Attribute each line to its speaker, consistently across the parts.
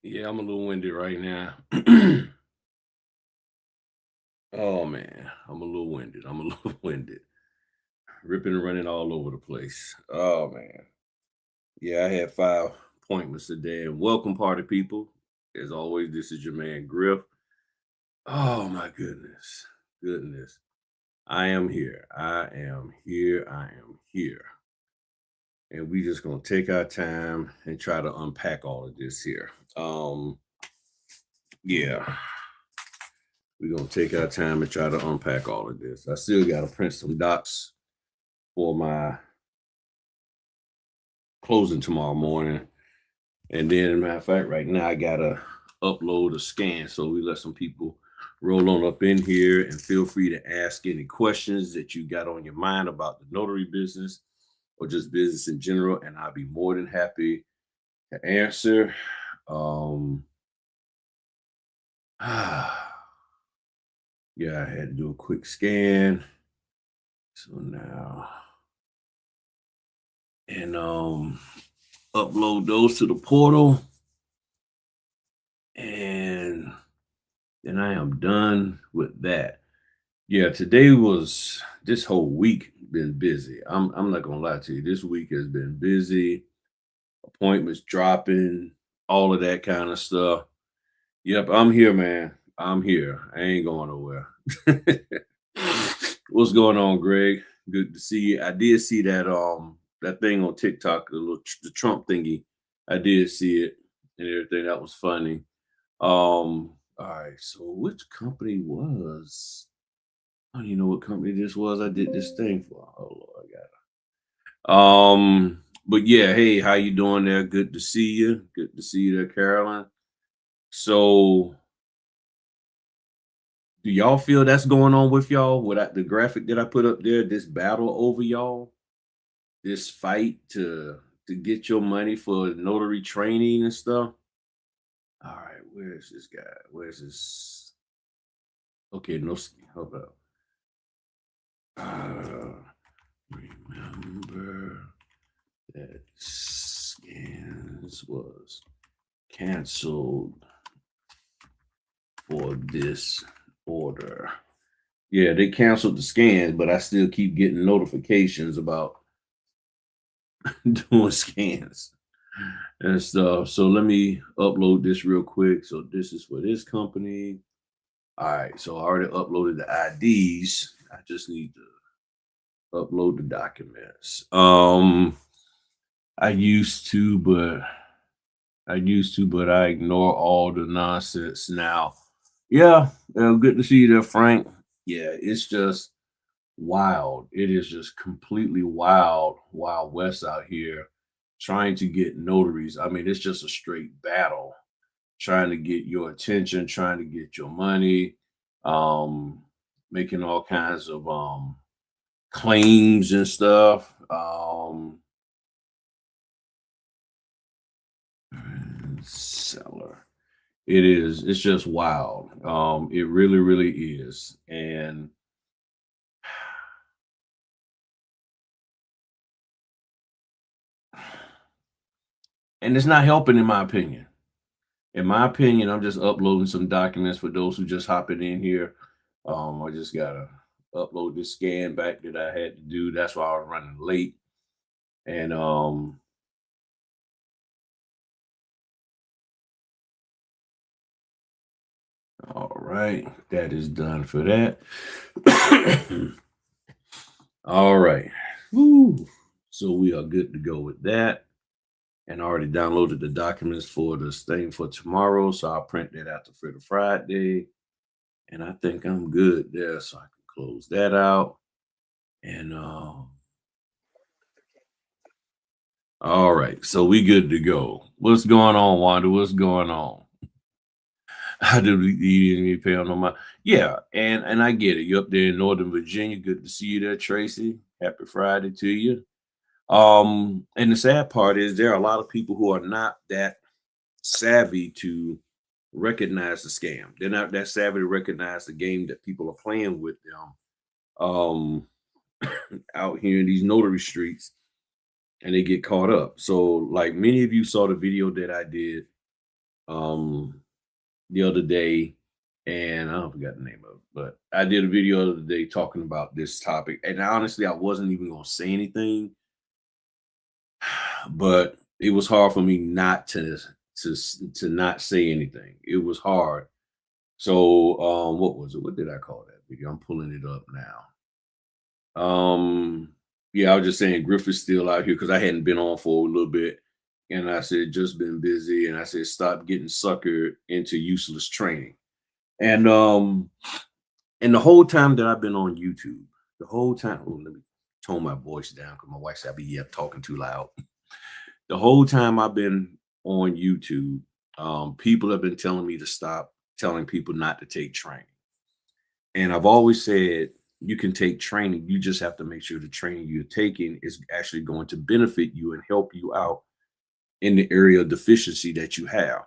Speaker 1: Yeah, I'm a little winded right now. Oh man, I'm a little winded. I'm a little winded. Ripping and running all over the place. Oh man. Yeah, I had 5 appointments today. And welcome party people. As always, this is your man Griff. Oh my goodness. Goodness. I am here. I am here. I am here. And we just gonna take our time and try to unpack all of this here. Yeah. We're gonna take our time and try to unpack all of this. I still gotta print some docs for my closing tomorrow morning. And then, matter of fact, right now I gotta upload a scan. So we let some people roll on up in here and feel free to ask any questions that you got on your mind about the notary business or just business in general. And I'll be more than happy to answer. Um, yeah, I had to do a quick scan. So now, and upload those to the portal, and then I am done with that. Yeah, today was this whole week been busy. I'm not gonna lie to you. This week has been busy, appointments dropping, all of that kind of stuff. Yep, I'm here, man. I'm here. I ain't going nowhere. What's going on, Greg? Good to see you. I did see that thing on TikTok, the Trump thingy. I did see it and everything. That was funny. All right. So which company was? I don't even know what company this was. I did this thing for. Oh Lord, I got it. But yeah, hey, how you doing there? Good to see you. Good to see you there, Caroline. So, do y'all feel that's going on with y'all? With the graphic that I put up there, this battle over y'all, this fight to get your money for notary training and stuff. All right, where's this guy? Where's this? Okay, no, hold up. Uh, remember that scans was canceled for this order. Yeah, they canceled the scans, but I still keep getting notifications about doing scans and stuff. So let me upload this real quick. So this is for this company. All right, so I already uploaded the IDs. I just need to upload the documents. I used to, but I ignore all the nonsense now. Yeah, good to see you there, Frank. Yeah, it's just wild. It is just completely wild, wild west out here trying to get notaries. I mean, it's just a straight battle trying to get your attention, trying to get your money, um, making all kinds of claims and stuff. Seller. It is. It's just wild. It really, really is. And it's not helping in my opinion. In my opinion, I'm just uploading some documents for those who just hopping in here. I just gotta upload this scan back that I had to do. That's why I was running late. And all right, that is done for that. All right. Woo. So we are good to go with that. And I already downloaded the documents for this thing for tomorrow. So I'll print that out to Fritter Friday. And I think I'm good there. So I can close that out. And all right. So we good to go. What's going on, Wanda? What's going on? How did you didn't even pay on no mind? Yeah, and I get it. You're up there in Northern Virginia. Good to see you there, Tracy. Happy Friday to you. And the sad part is there are a lot of people who are not that savvy to recognize the scam. They're not that savvy to recognize the game that people are playing with them out here in these notary streets. and they get caught up. So, like many of you saw the video that I did um the other day, and I don't forget the name of it, but I did a video the other day talking about this topic. And honestly, I wasn't even gonna say anything, but it was hard for me not to not say anything. It was hard. So what was it? What did I call that video? I'm pulling it up now. Yeah, I was just saying Griff is still out here because I hadn't been on for a little bit. And I said, just been busy. And I said, stop getting suckered into useless training. And the whole time that I've been on YouTube, the whole time, oh, let me tone my voice down because my wife said I be talking too loud. The whole time I've been on YouTube, people have been telling me to stop telling people not to take training. And I've always said you can take training. You just have to make sure the training you're taking is actually going to benefit you and help you out in the area of deficiency that you have.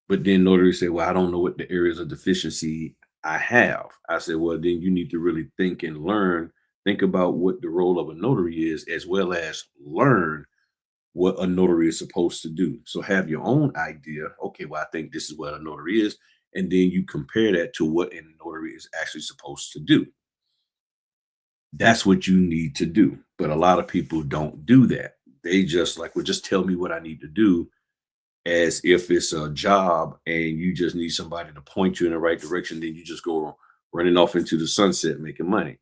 Speaker 1: But then notaries say, well, I don't know what the areas of deficiency I have. I said, well, then you need to really think and learn, think about what the role of a notary is, as well as learn what a notary is supposed to do. So have your own idea. Okay, well, I think this is what a notary is. And then you compare that to what a notary is actually supposed to do. That's what you need to do. But a lot of people don't do that. They just like, well, just tell me what I need to do, as if it's a job and you just need somebody to point you in the right direction. Then you just go running off into the sunset making money.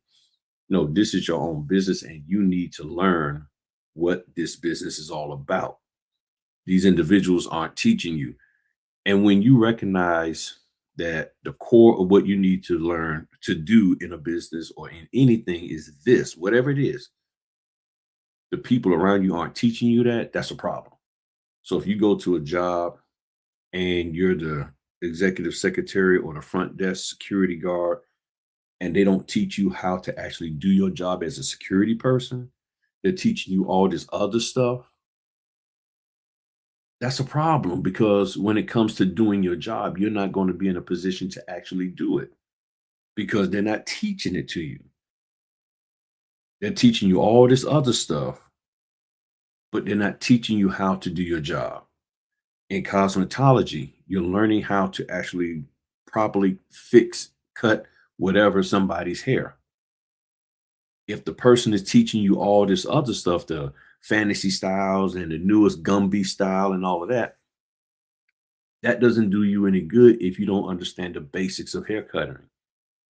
Speaker 1: No, this is your own business and you need to learn what this business is all about. These individuals aren't teaching you. And when you recognize that the core of what you need to learn to do in a business or in anything is this, whatever it is, the people around you aren't teaching you that, that's a problem. So if you go to a job and you're the executive secretary or the front desk security guard, and they don't teach you how to actually do your job as a security person, they're teaching you all this other stuff. That's a problem because when it comes to doing your job, you're not going to be in a position to actually do it because they're not teaching it to you. They're teaching you all this other stuff, but they're not teaching you how to do your job. In cosmetology, you're learning how to actually properly fix, cut whatever somebody's hair. If the person is teaching you all this other stuff, the fantasy styles and the newest Gumby style and all of that, that doesn't do you any good if you don't understand the basics of hair cutting,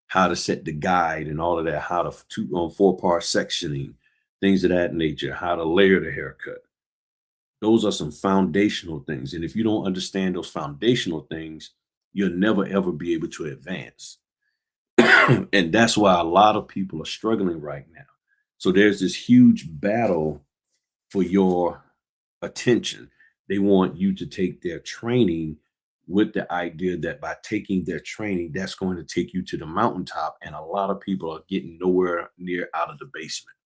Speaker 1: how to set the guide and all of that, how to two on 4-part sectioning, things of that nature, how to layer the haircut. Those are some foundational things. And if you don't understand those foundational things, you'll never ever be able to advance. And that's why a lot of people are struggling right now. So there's this huge battle for your attention. They want you to take their training with the idea that by taking their training, that's going to take you to the mountaintop. And a lot of people are getting nowhere near out of the basement.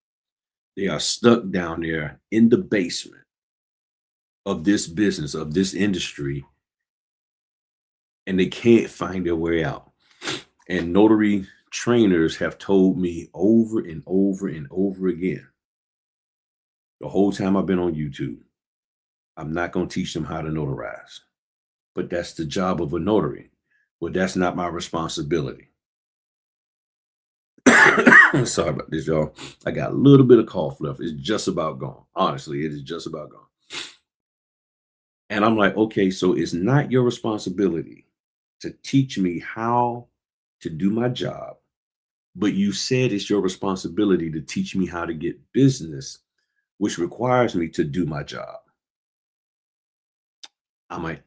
Speaker 1: They are stuck down there in the basement of this business, of this industry, and they can't find their way out. And notary trainers have told me over and over and over again, the whole time I've been on YouTube, I'm not going to teach them how to notarize, but that's the job of a notary. Well, that's not my responsibility. Sorry about this, y'all. I got a little bit of cough left. It's just about gone. Honestly, it is just about gone. And I'm like, okay, so it's not your responsibility to teach me how to do my job, but you said it's your responsibility to teach me how to get business, which requires me to do my job. I might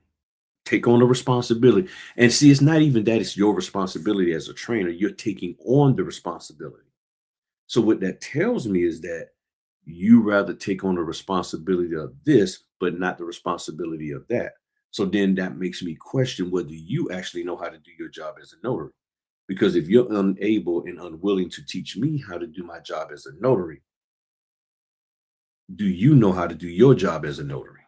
Speaker 1: take on the responsibility. And see, it's not even that it's your responsibility as a trainer, you're taking on the responsibility. So, what that tells me is that you rather take on the responsibility of this, but not the responsibility of that. So then that makes me question whether you actually know how to do your job as a notary. Because if you're unable and unwilling to teach me how to do my job as a notary, do you know how to do your job as a notary?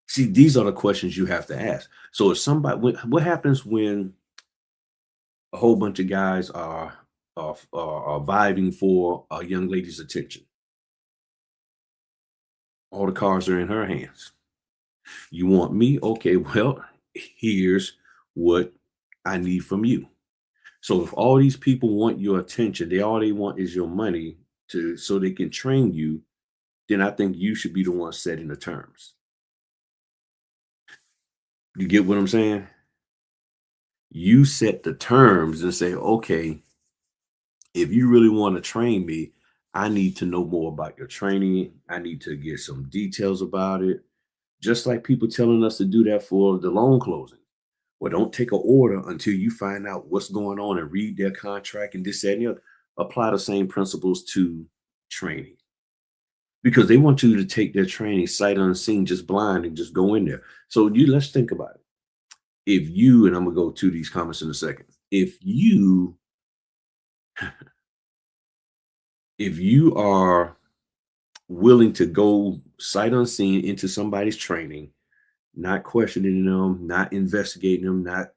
Speaker 1: See, these are the questions you have to ask. So if somebody, what happens when a whole bunch of guys are vying for a young lady's attention? All the cards are in her hands. You want me? Okay, well, here's what I need from you. So if all these people want your attention, all they want is your money to so they can train you, then I think you should be the one setting the terms. You get what I'm saying? You set the terms and say, okay, if you really want to train me, I need to know more about your training. I need to get some details about it. Just like people telling us to do that for the loan closing. Well, don't take an order until you find out what's going on and read their contract and this, that, and the other. Apply the same principles to training because they want you to take their training sight unseen, just blind and just go in there. So let's think about it. If you, and I'm gonna go to these comments in a second, if you are willing to go sight unseen into somebody's training, not questioning them, not investigating them, not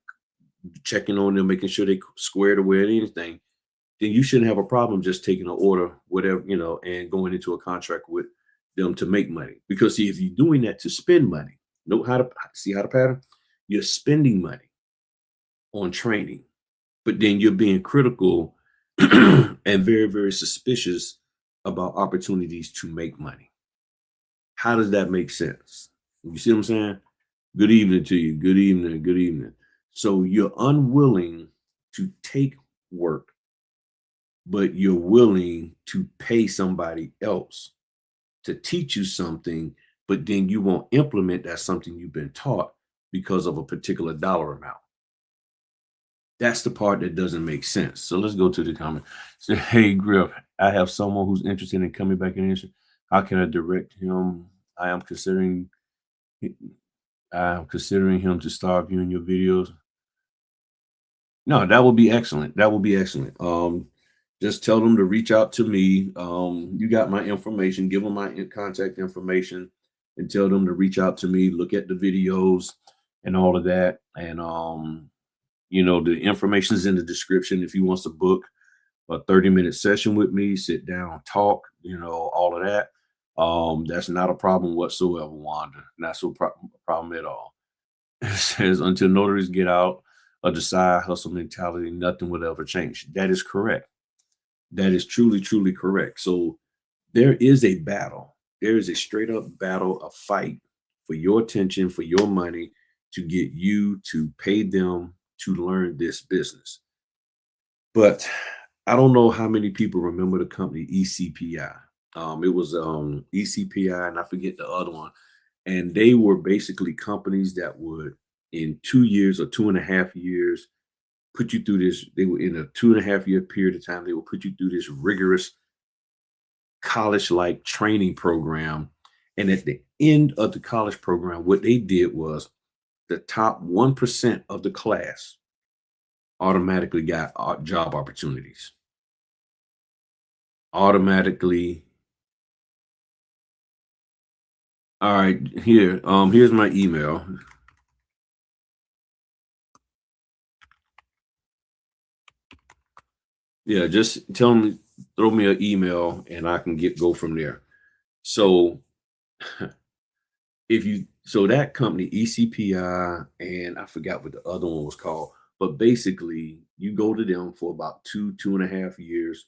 Speaker 1: checking on them, making sure they squared away or anything, then you shouldn't have a problem just taking an order, whatever, and going into a contract with them to make money. Because see, if you're doing that to spend money, know how to see how to pattern, you're spending money on training, but then you're being critical and very, very suspicious about opportunities to make money. How does that make sense? You see what I'm saying? Good evening to you. Good evening. Good evening. So you're unwilling to take work, but you're willing to pay somebody else to teach you something, but then you won't implement that something you've been taught because of a particular dollar amount. That's the part that doesn't make sense. So let's go to the comment. Say, hey, Griff, I have someone who's interested in coming back in industry. How can I direct him? I am considering I'm considering him to start viewing your videos. No, that would be excellent. That would be excellent. Just tell them to reach out to me. You got my information. Give them my contact information, and tell them to reach out to me. Look at the videos and all of that. And the information is in the description. If he wants to book a 30-minute session with me, sit down, talk. All of that. That's not a problem whatsoever, Wanda. Not so problem at all. It says until notaries get out of the side hustle mentality, nothing will ever change. That is correct. That is truly, truly correct. So there is a battle. There is a straight up battle, a fight for your attention, for your money, to get you to pay them to learn this business. But I don't know how many people remember the company ECPI. It was ECPI, and I forget the other one. And they were basically companies that would, in 2 years or 2.5 years, put you through this. They were in a 2.5 year period of time. They would put you through this rigorous college-like training program. And at the end of the college program, what they did was the top 1% of the class automatically got job opportunities. Automatically. All right, here's my email. Yeah, just tell me, throw me an email and I can go from there. So so that company, ECPI, and I forgot what the other one was called, but basically you go to them for about 2.5 years.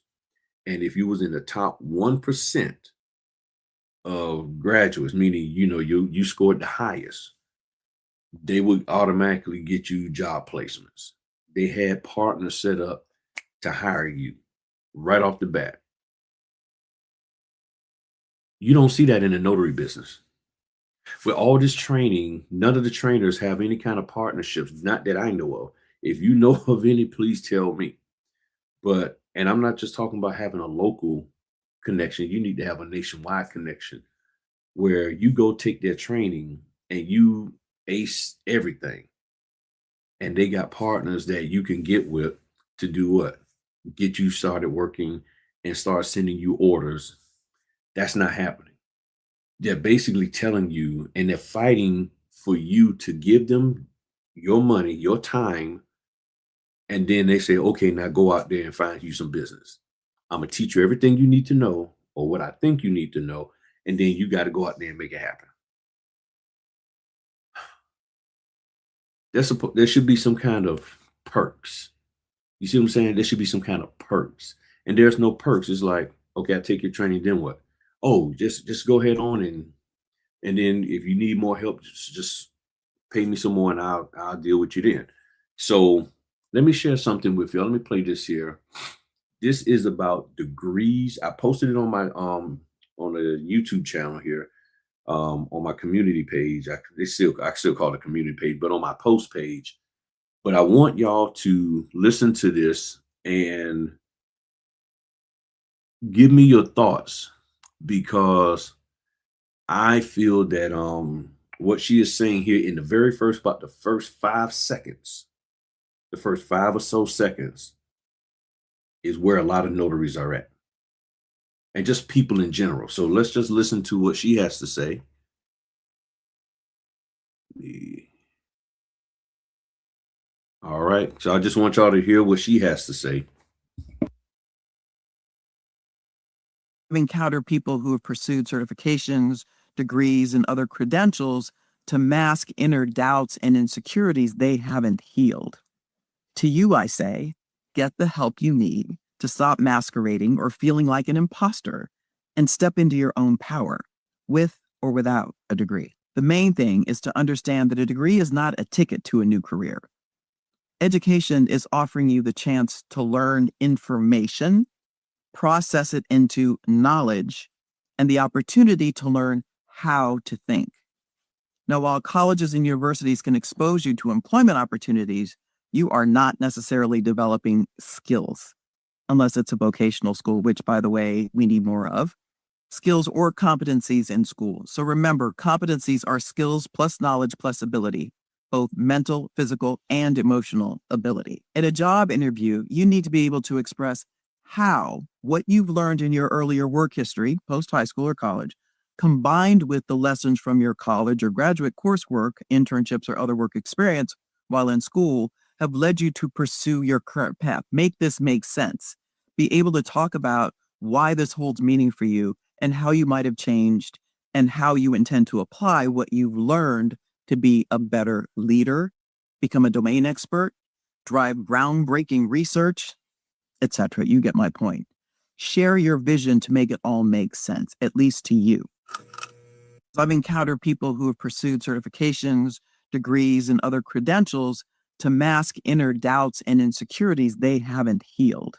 Speaker 1: And if you was in the top 1% of graduates, meaning you scored the highest, they would automatically get you job placements. They had partners set up to hire you right off the bat. You don't see that in the notary business. With all this training, none of the trainers have any kind of partnerships, not that I know of. If you know of any, please tell me. And I'm not just talking about having a local connection. You need to have a nationwide connection where you go take their training and you ace everything. And they got partners that you can get with to do what? Get you started working and start sending you orders. That's not happening. They're basically telling you, and they're fighting for you to give them your money, your time, and then they say, okay, now go out there and find you some business. I'm gonna teach you everything you need to know, or what I think you need to know, and then you got to go out there and make it happen. There should be some kind of perks. You see what I'm saying? There should be some kind of perks. And there's no perks. It's like, okay, I take your training, then what? Oh, just go ahead on and then if you need more help, just pay me some more and I'll deal with you then. So let me share something with you. Let me play this here. This is about degrees. I posted it on a YouTube channel here, on my community page. I still call it a community page, but on my post page. But I want y'all to listen to this and give me your thoughts, because I feel that what she is saying here in the very first, about the first 5 seconds, the first 5 or so seconds, is where a lot of notaries are at, and just people in general. So let's just listen to what she has to say. All right. So I just want y'all to hear what she has to say.
Speaker 2: I've encountered people who have pursued certifications, degrees, and other credentials to mask inner doubts and insecurities they haven't healed. To you, I say, get the help you need to stop masquerading or feeling like an imposter and step into your own power, with or without a degree. The main thing is to understand that a degree is not a ticket to a new career. Education is offering you the chance to learn information, process it into knowledge, and the opportunity to learn how to think. Now, while colleges and universities can expose you to employment opportunities, you are not necessarily developing skills, unless it's a vocational school, which, by the way, we need more of. Skills or competencies in school. So remember, competencies are skills plus knowledge plus ability, both mental, physical, and emotional ability. In a job interview, you need to be able to express how what you've learned in your earlier work history, post high school or college, combined with the lessons from your college or graduate coursework, internships, or other work experience while in school, have led you to pursue your current path. Make this make sense. Be able to talk about why this holds meaning for you and how you might have changed and how you intend to apply what you've learned to be a better leader, become a domain expert, drive groundbreaking research, etc. You get my point. Share your vision to make it all make sense, at least to you. I've encountered people who have pursued certifications, degrees, and other credentials to mask inner doubts and insecurities they haven't healed.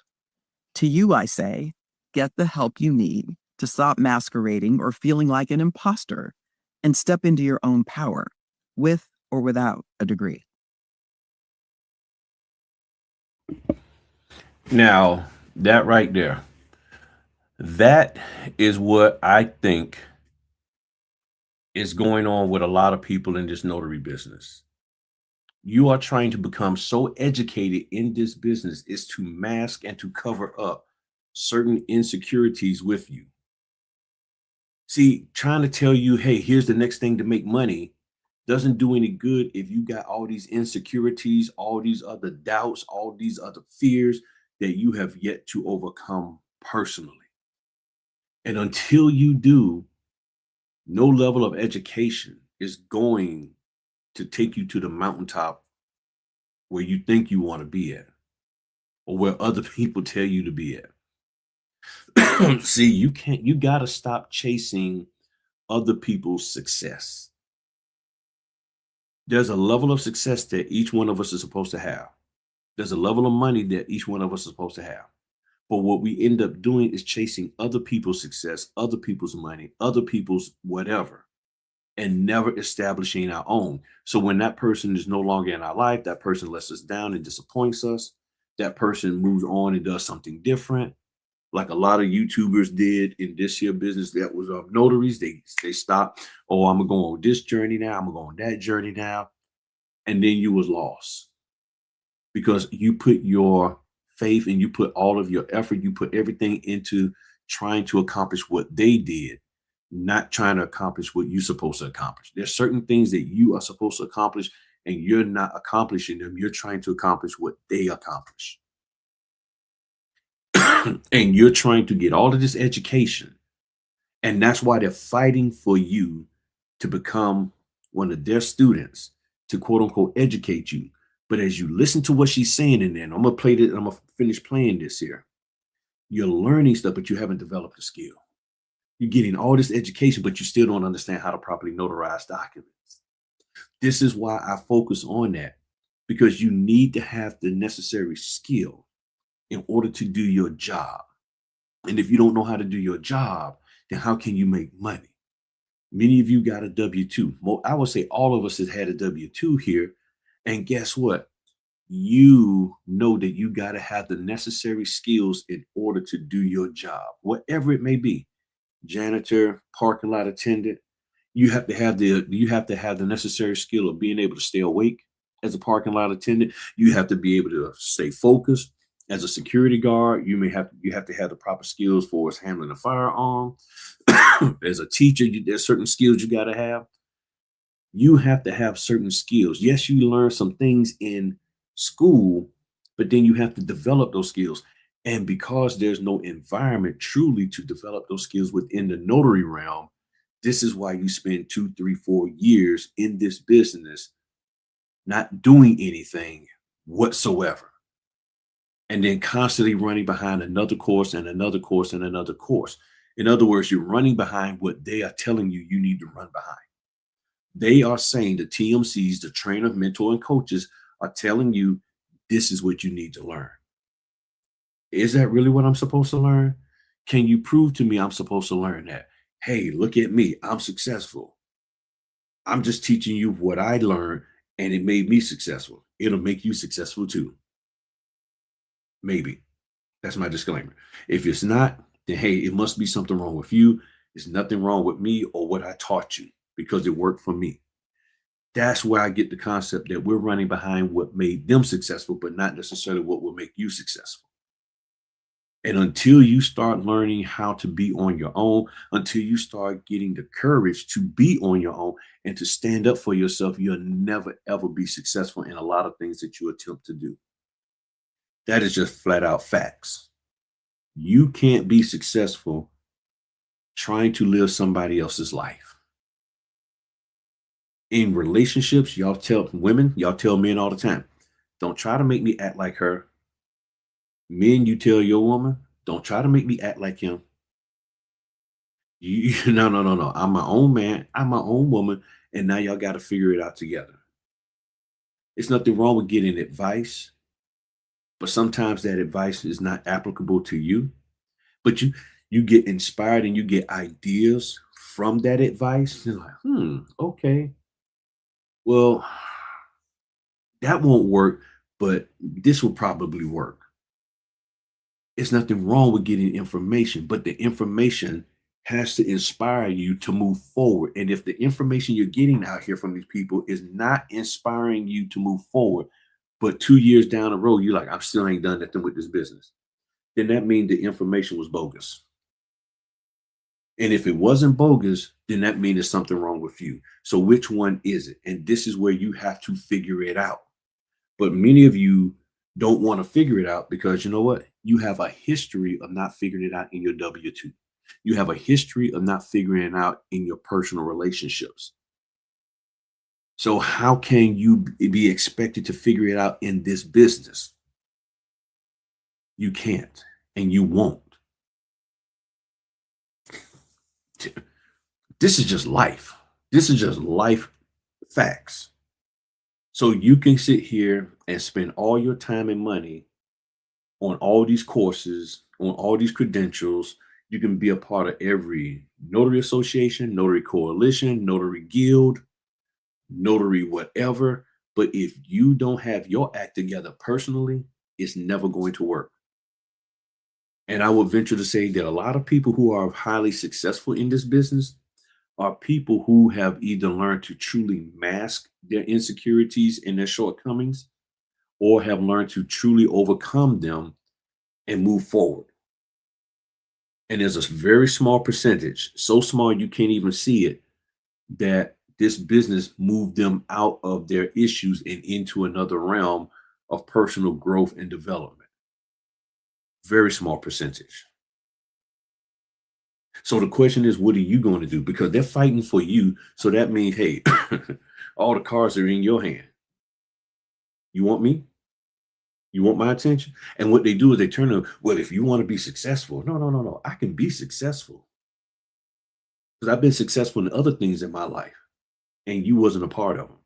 Speaker 2: To you, I say, get the help you need to stop masquerading or feeling like an imposter and step into your own power, with or without a degree.
Speaker 1: Now, that right there, that is what I think is going on with a lot of people in this notary business. You are trying to become so educated in this business is to mask and to cover up certain insecurities with you. See, trying to tell you, hey, here's the next thing to make money doesn't do any good if you got all these insecurities, all these other doubts, all these other fears that you have yet to overcome personally. And until you do, no level of education is going to take you to the mountaintop where you think you want to be at, or where other people tell you to be at. See, you got to stop chasing other people's success. There's a level of success that each one of us is supposed to have. There's a level of money that each one of us is supposed to have. But what we end up doing is chasing other people's success, other people's money, other people's whatever, and never establishing our own. So when that person is no longer in our life, that person lets us down and disappoints us. That person moves on and does something different, like a lot of YouTubers did in this here business that was notaries. They stopped. Oh, I'm gonna go on this journey now. I'm gonna go on that journey now, and then you was lost because you put your faith and you put all of your effort, you put everything into trying to accomplish what they did, not trying to accomplish what you're supposed to accomplish. There's certain things that you are supposed to accomplish and you're not accomplishing them. You're trying to accomplish what they accomplish. And you're trying to get all of this education And that's why they're fighting for you to become one of their students, to quote unquote educate you. But as you listen to what she's saying in there, and I'm gonna play this, I'm gonna finish playing this here. You're learning stuff, but you haven't developed a skill. You're getting all this education, but you still don't understand how to properly notarize documents. This is why I focus on that, because you need to have the necessary skill in order to do your job. And if you don't know how to do your job, then how can you make money? Many of you got a W 2. Well, I would say all of us has had a W 2 here. And guess what? You know that you got to have the necessary skills in order to do your job, whatever it may be. Janitor, parking lot attendant. You have to have the necessary skill of being able to stay awake as a parking lot attendant. You have to be able to stay focused as a security guard. You have to have the proper skills for handling a firearm. As a teacher, there's certain skills you got to have. You have to have certain skills. Yes, you learn some things in school, but then you have to develop those skills. And because there's no environment truly to develop those skills within the notary realm, this is why you spend 2, 3, 4 years in this business not doing anything whatsoever. And then constantly running behind another course and another course and another course. In other words, you're running behind what they are telling you you need to run behind. They are saying the TMCs, the trainer, mentor, and coaches are telling you this is what you need to learn. Is that really what I'm supposed to learn? Can you prove to me I'm supposed to learn that? Hey, look at me. I'm successful. I'm just teaching you what I learned and it made me successful. It'll make you successful too. Maybe. That's my disclaimer. If it's not, then hey, it must be something wrong with you. There's nothing wrong with me or what I taught you because it worked for me. That's where I get the concept that we're running behind what made them successful, but not necessarily what will make you successful. And until you start learning how to be on your own, until you start getting the courage to be on your own and to stand up for yourself, you'll never ever be successful in a lot of things that you attempt to do. That is just flat out facts. You can't be successful trying to live somebody else's life. In relationships, y'all tell women, y'all tell men all the time, don't try to make me act like her. Men, you tell your woman, don't try to make me act like him. No, no, no, no. I'm my own man. I'm my own woman. And now y'all got to figure it out together. It's nothing wrong with getting advice, but sometimes that advice is not applicable to you. But you get inspired and you get ideas from that advice. You're like, okay, well, that won't work, but this will probably work. It's nothing wrong with getting information, but the information has to inspire you to move forward. And if the information you're getting out here from these people is not inspiring you to move forward, but 2 years down the road, you're like, I still ain't done nothing with this business, then that means the information was bogus. And if it wasn't bogus, then that means there's something wrong with you. So which one is it? And this is where you have to figure it out. But many of you don't want to figure it out because you know what? You have a history of not figuring it out in your W 2. You have a history of not figuring it out in your personal relationships. So, how can you be expected to figure it out in this business? You can't and you won't. This is just life. This is just life facts. So, you can sit here and spend all your time and money on all these courses, on all these credentials. You can be a part of every notary association, notary coalition, notary guild, notary whatever. But if you don't have your act together personally, it's never going to work. And I would venture to say that a lot of people who are highly successful in this business are people who have either learned to truly mask their insecurities and their shortcomings or have learned to truly overcome them and move forward. And there's a very small percentage, so small you can't even see it, that this business moved them out of their issues and into another realm of personal growth and development. Very small percentage. So the question is, what are you going to do? Because they're fighting for you. So that means, hey, all the cards are in your hand. You want me? You want my attention? And what they do is they turn to, well, if you want to be successful, no, no, no, no. I can be successful because I've been successful in other things in my life, and you wasn't a part of them.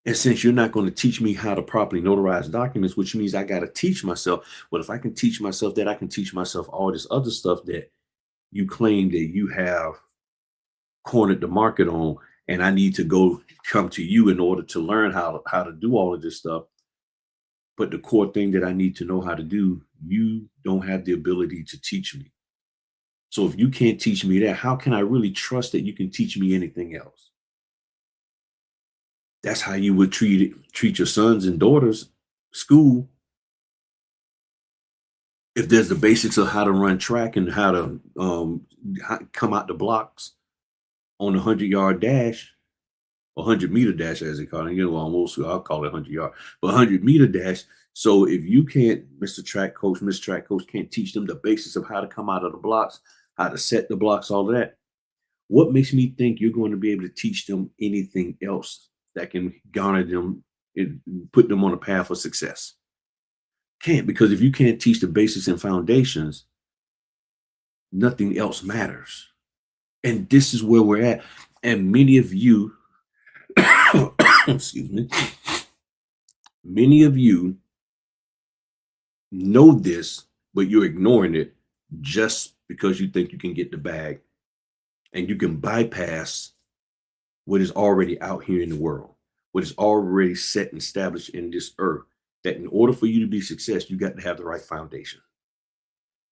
Speaker 1: And since you're not going to teach me how to properly notarize documents, which means I got to teach myself. Well, if I can teach myself that, I can teach myself all this other stuff that you claim that you have cornered the market on, and I need to go come to you in order to learn how to do all of this stuff. But the core thing that I need to know how to do, you don't have the ability to teach me. So if you can't teach me that, how can I really trust that you can teach me anything else? That's how you would treat your sons and daughters school. If there's the basics of how to run track and how to come out the blocks on the 100-yard dash, 100-meter dash, as they call it. You know, almost I'll call it 100-yard, but 100-meter dash. So if you can't, Mr. Track Coach, Miss Track Coach can't teach them the basics of how to come out of the blocks, how to set the blocks, all of that, what makes me think you're going to be able to teach them anything else that can garner them, put them on a path of success? Can't, because if you can't teach the basics and foundations, nothing else matters. And this is where we're at. And many of you, excuse me, many of you know this, but you're ignoring it just because you think you can get the bag and you can bypass what is already out here in the world, what is already set and established in this earth, that in order for you to be success, you got to have the right foundation.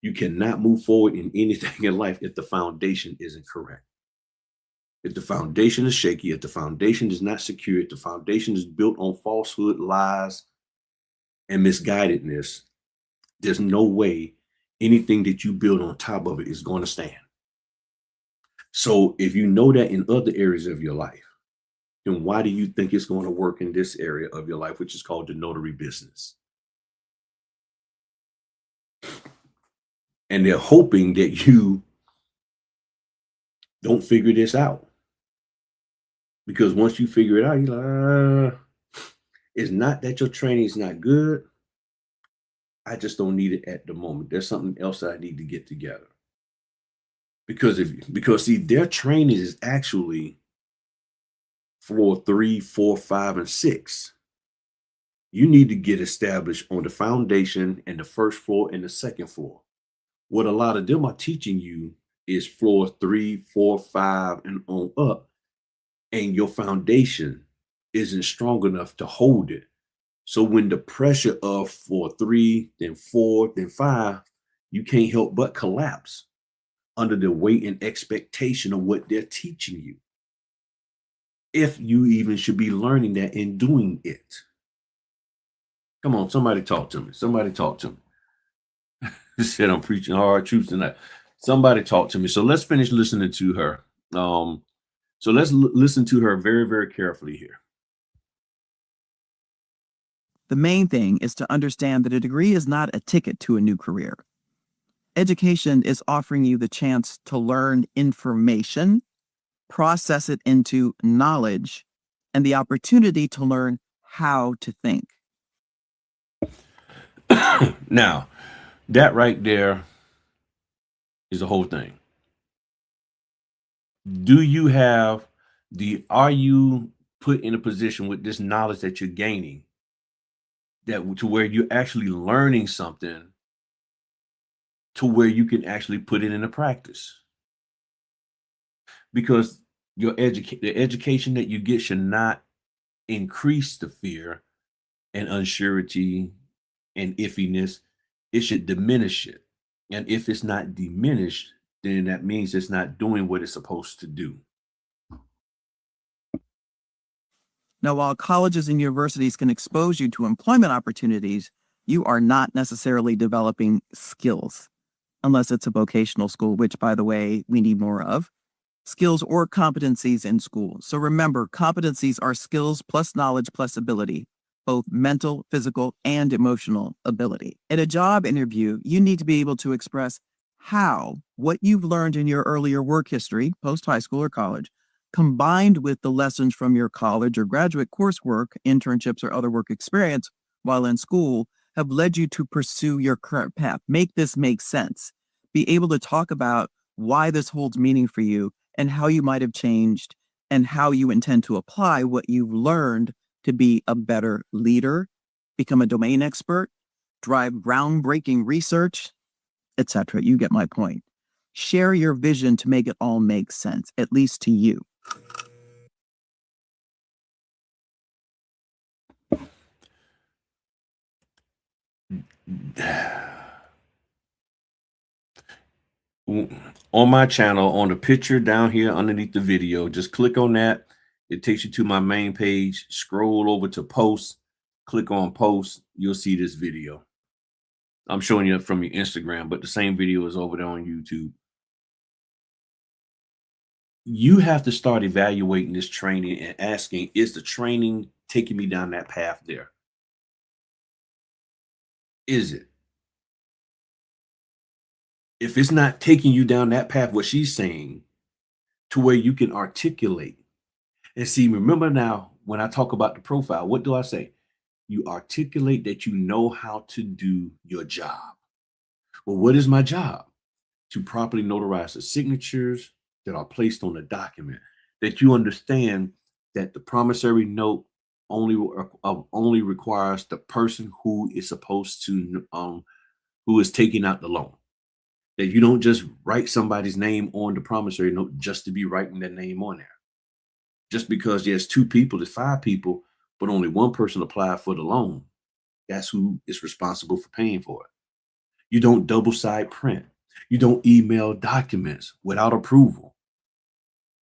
Speaker 1: You cannot move forward in anything in life if the foundation isn't correct. If the foundation is shaky, if the foundation is not secure, if the foundation is built on falsehood, lies, and misguidedness, there's no way anything that you build on top of it is going to stand. So if you know that in other areas of your life, then why do you think it's going to work in this area of your life, which is called the notary business? And they're hoping that you don't figure this out. Because once you figure it out, you're like, it's not that your training is not good. I just don't need it at the moment. There's something else that I need to get together. Because see, their training is actually floor 3, 4, 5, and 6. You need to get established on the foundation and the first floor and the second floor. What a lot of them are teaching you is floor 3, 4, 5, and on up. And your foundation isn't strong enough to hold it. So when the pressure of floor 3, then 4, then 5, you can't help but collapse under the weight and expectation of what they're teaching you. If you even should be learning that and doing it. Come on, somebody talk to me. Somebody talk to me. Said I'm preaching hard truths tonight. Somebody talk to me. So let's finish listening to her. So let's listen to her very, very carefully here.
Speaker 2: The main thing is to understand that a degree is not a ticket to a new career. Education is offering you the chance to learn information, process it into knowledge, and the opportunity to learn how to think.
Speaker 1: Now, that right there is the whole thing. Are you put in a position with this knowledge that you're gaining that to where you're actually learning something to where you can actually put it into practice? Because the education that you get should not increase the fear and unsurety and iffiness. It should diminish it. And if it's not diminished, then that means it's not doing what it's supposed to do.
Speaker 2: Now, while colleges and universities can expose you to employment opportunities, you are not necessarily developing skills, unless it's a vocational school, which, by the way, we need more of. Skills or competencies in school. So remember, competencies are skills plus knowledge plus ability, both mental, physical, and emotional ability. In a job interview, you need to be able to express how what you've learned in your earlier work history, post high school or college, combined with the lessons from your college or graduate coursework, internships, or other work experience while in school have led you to pursue your current path. Make this make sense. Be able to talk about why this holds meaning for you and how you might have changed and how you intend to apply what you've learned to be a better leader, become a domain expert, drive groundbreaking research, etc. You get my point. Share your vision to make it all make sense, at least to you.
Speaker 1: On my channel, on the picture down here underneath the video, just click on that. It takes you to my main page. Scroll over to posts, click on posts. You'll see this video. I'm showing you from your Instagram, but the same video is over there on YouTube. You have to start evaluating this training and asking, is the training taking me down that path there? Is it? If it's not taking you down that path, what she's saying, to where you can articulate. And see, remember now, when I talk about the profile, what do I say? You articulate that you know how to do your job. Well, what is my job? To properly notarize the signatures that are placed on the document, that you understand that the promissory note only requires the person who is supposed to who is taking out the loan. That you don't just write somebody's name on the promissory note just to be writing their name on there. Just because there's 2 people, there's 5 people, but only one person applied for the loan. That's who is responsible for paying for it. You don't double side print. You don't email documents without approval.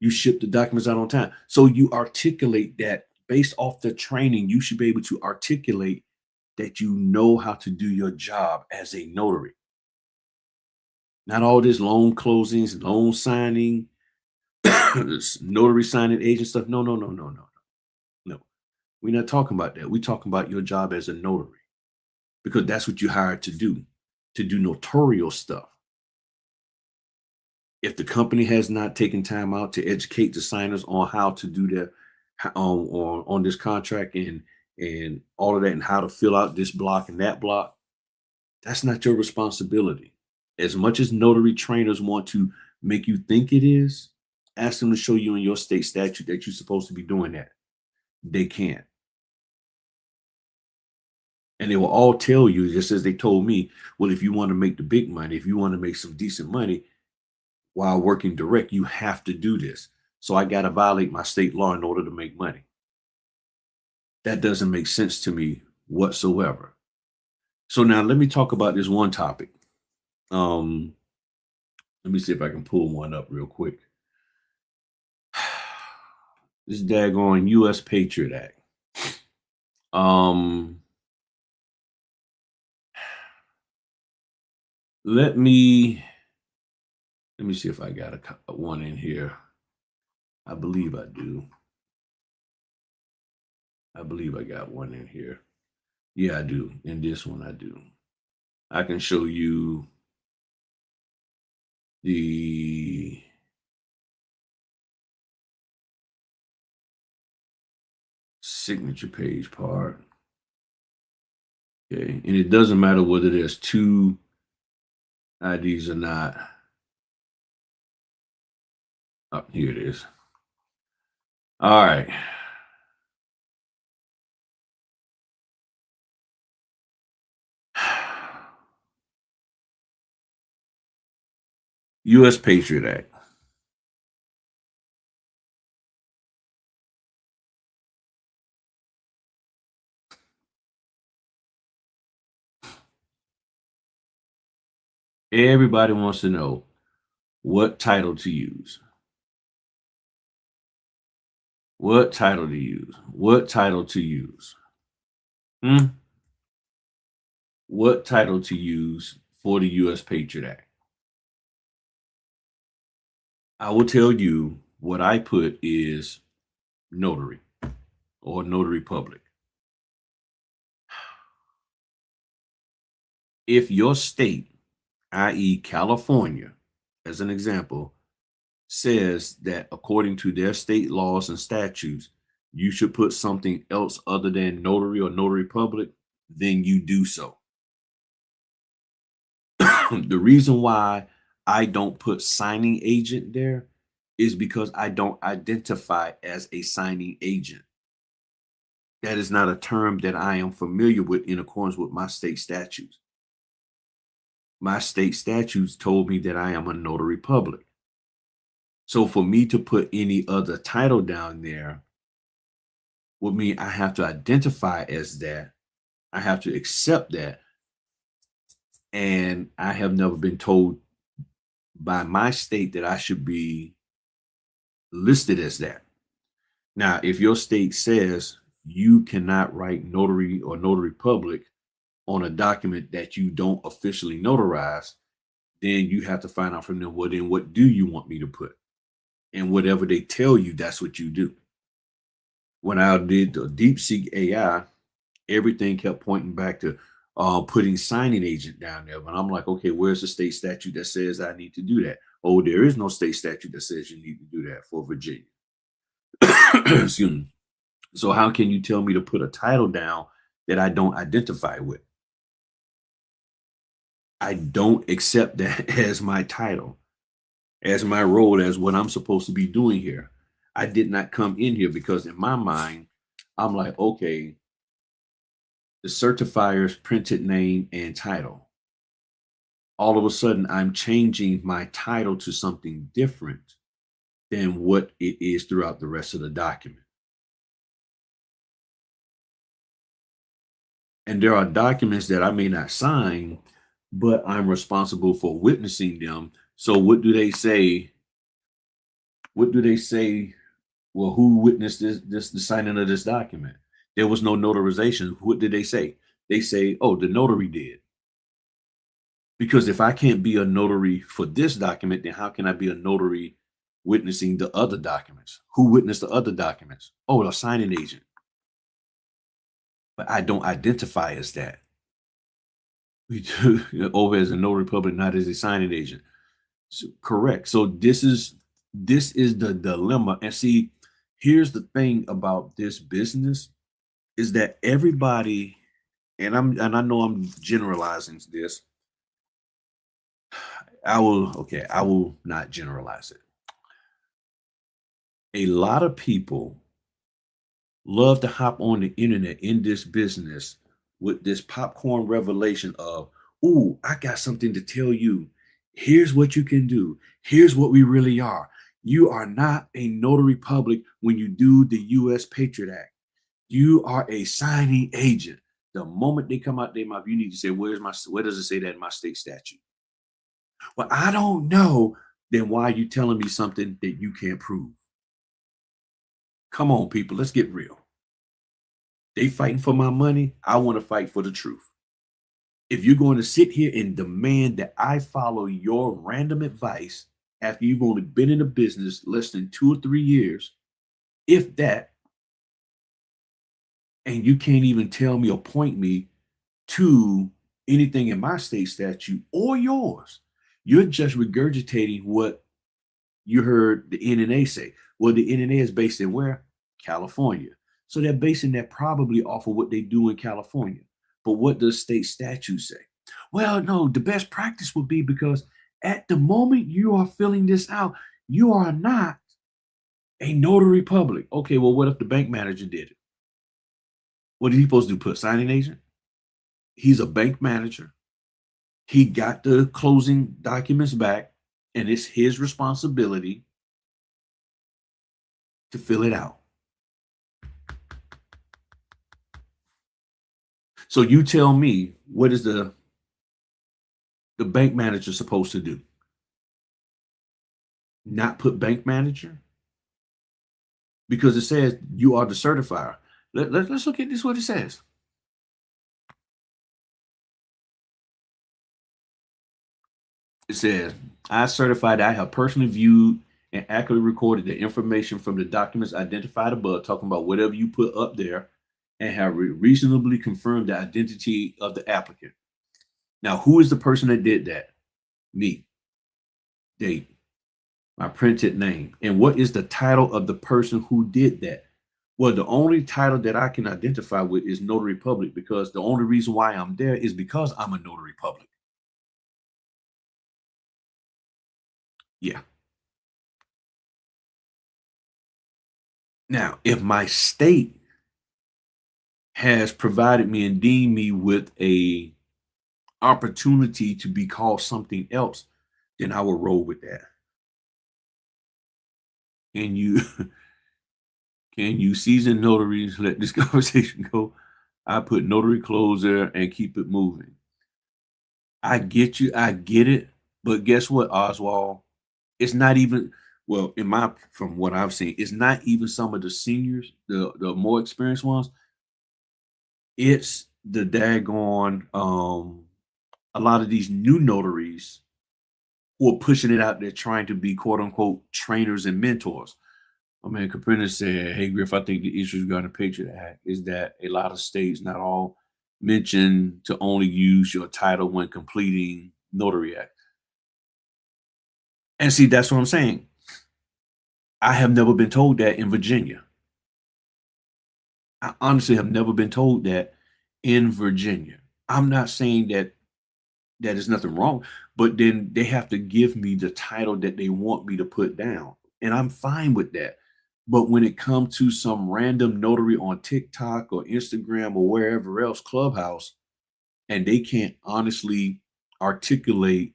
Speaker 1: You ship the documents out on time. So you articulate that based off the training, you should be able to articulate that you know how to do your job as a notary. Not all this loan closings, loan signing, this notary signing agent stuff. No, no, no, no, no, no. We're not talking about that. We're talking about your job as a notary, because that's what you hired to do notarial stuff. If the company has not taken time out to educate the signers on how to do their on this contract and all of that, and how to fill out this block and that block, that's not your responsibility. As much as notary trainers want to make you think it is, ask them to show you in your state statute that you're supposed to be doing that. They can't. And they will all tell you, just as they told me, well, if you want to make the big money, if you want to make some decent money while working direct, you have to do this. So I got to violate my state law in order to make money. That doesn't make sense to me whatsoever. So now let me talk about this one topic. Let me see if I can pull one up real quick. This daggone U.S. Patriot Act. Let me see if I got one in here. I believe I do. I believe I got one in here. Yeah, I do. In this one, I do. I can show you the signature page part. Okay, and it doesn't matter whether there's 2 IDs or not. Oh, here it is. All right. U.S. Patriot Act. Everybody wants to know what title to use. What title to use? What title to use? What title to use for the U.S. Patriot Act? I will tell you what I put is notary or notary public. If your state i.e., California, as an example, says that according to their state laws and statutes, you should put something else other than notary or notary public, then you do so. The reason why I don't put signing agent there is because I don't identify as a signing agent. That is not a term that I am familiar with in accordance with my state statutes. My state statutes told me that I am a notary public. So for me to put any other title down there would mean I have to identify as that. I have to accept that. And I have never been told by my state that I should be listed as that. Now, if your state says you cannot write notary or notary public on a document that you don't officially notarize, then you have to find out from them, well, then what do you want me to put? And whatever they tell you, that's what you do. When I did the DeepSeek AI, everything kept pointing back to putting signing agent down there. But I'm like, okay, where's the state statute that says I need to do that? Oh, there is no state statute that says you need to do that for Virginia. Excuse me. So how can you tell me to put a title down that I don't identify with? I don't accept that as my title, as my role, as what I'm supposed to be doing here. I did not come in here because in my mind, I'm like, okay, the certifier's printed name and title. All of a sudden, I'm changing my title to something different than what it is throughout the rest of the document. And there are documents that I may not sign, but I'm responsible for witnessing them. So what do they say? What do they say? Well, who witnessed the signing of this document? There was no notarization. What did they say? They say, oh, the notary did. Because if I can't be a notary for this document, then how can I be a notary witnessing the other documents? Who witnessed the other documents? Oh, the signing agent. But I don't identify as that. We do over as a notary public, not as a signing agent. So, correct. So this is the dilemma. And see, here's the thing about this business is that everybody, and I know I'm generalizing this. I will not generalize it. A lot of people love to hop on the internet in this business with this popcorn revelation of, "Ooh, I got something to tell you. Here's what you can do. Here's what we really are. You are not a notary public when you do the US Patriot Act. You are a signing agent." The moment they come out their mouth, you need to say, where does it say that in my state statute? Well, I don't know. Then why are you telling me something that you can't prove? Come on, people, let's get real. They fighting for my money. I want to fight for the truth. If you're going to sit here and demand that I follow your random advice after you've only been in the business less than 2 or 3 years, if that, and you can't even tell me or point me to anything in my state statute or yours, you're just regurgitating what you heard the NNA say. Well, the NNA is based in where? California. So they're basing that probably off of what they do in California. But what does state statute say? Well, no, the best practice would be because at the moment you are filling this out, you are not a notary public. Okay, well, what if the bank manager did it? What is he supposed to do? Put signing agent? He's a bank manager. He got the closing documents back, and it's his responsibility to fill it out. So you tell me, what is the bank manager supposed to do? Not put bank manager? Because it says you are the certifier. Let's look at this, what it says. It says, I certify that I have personally viewed and accurately recorded the information from the documents identified above, talking about whatever you put up there, and have reasonably confirmed the identity of the applicant. Now, who is the person that did that? me, date, my printed name. And what is the title of the person who did that? Well, the only title that I can identify with is Notary Public, because the only reason why I'm there is because I'm a Notary Public. Yeah. Now, if my state has provided me and deemed me with a opportunity to be called something else, then I will roll with that. And you can you seasoned notaries let this conversation go? I put notary closer and keep it moving. I get you, I get it, but guess what, Oswald? It's not even, well, in my, from what I've seen, it's not even some of the seniors, the more experienced ones. It's the daggone a lot of these new notaries who are pushing it out there trying to be quote unquote trainers and mentors. My man Caprina said, "Hey Griff, I think the issue regarding the Patriot Act is that a lot of states, not all, mention to only use your title when completing Notary Act." And see, that's what I'm saying. I have never been told that in Virginia. I honestly have never been told that in Virginia. I'm not saying that is nothing wrong, but then they have to give me the title that they want me to put down, and I'm fine with that. But when it comes to some random notary on TikTok or Instagram or wherever else, Clubhouse, and they can't honestly articulate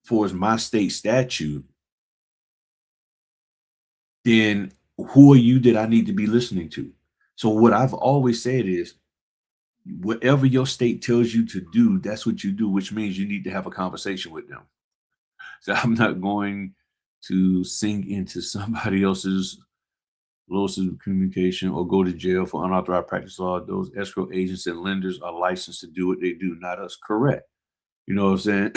Speaker 1: for as my state statute, then who are you that I need to be listening to? So what I've always said is, whatever your state tells you to do, that's what you do, which means you need to have a conversation with them. So I'm not going to sing into somebody else's losses of communication or go to jail for unauthorized practice law. Those escrow agents and lenders are licensed to do what they do, not us. Correct. You know what I'm saying?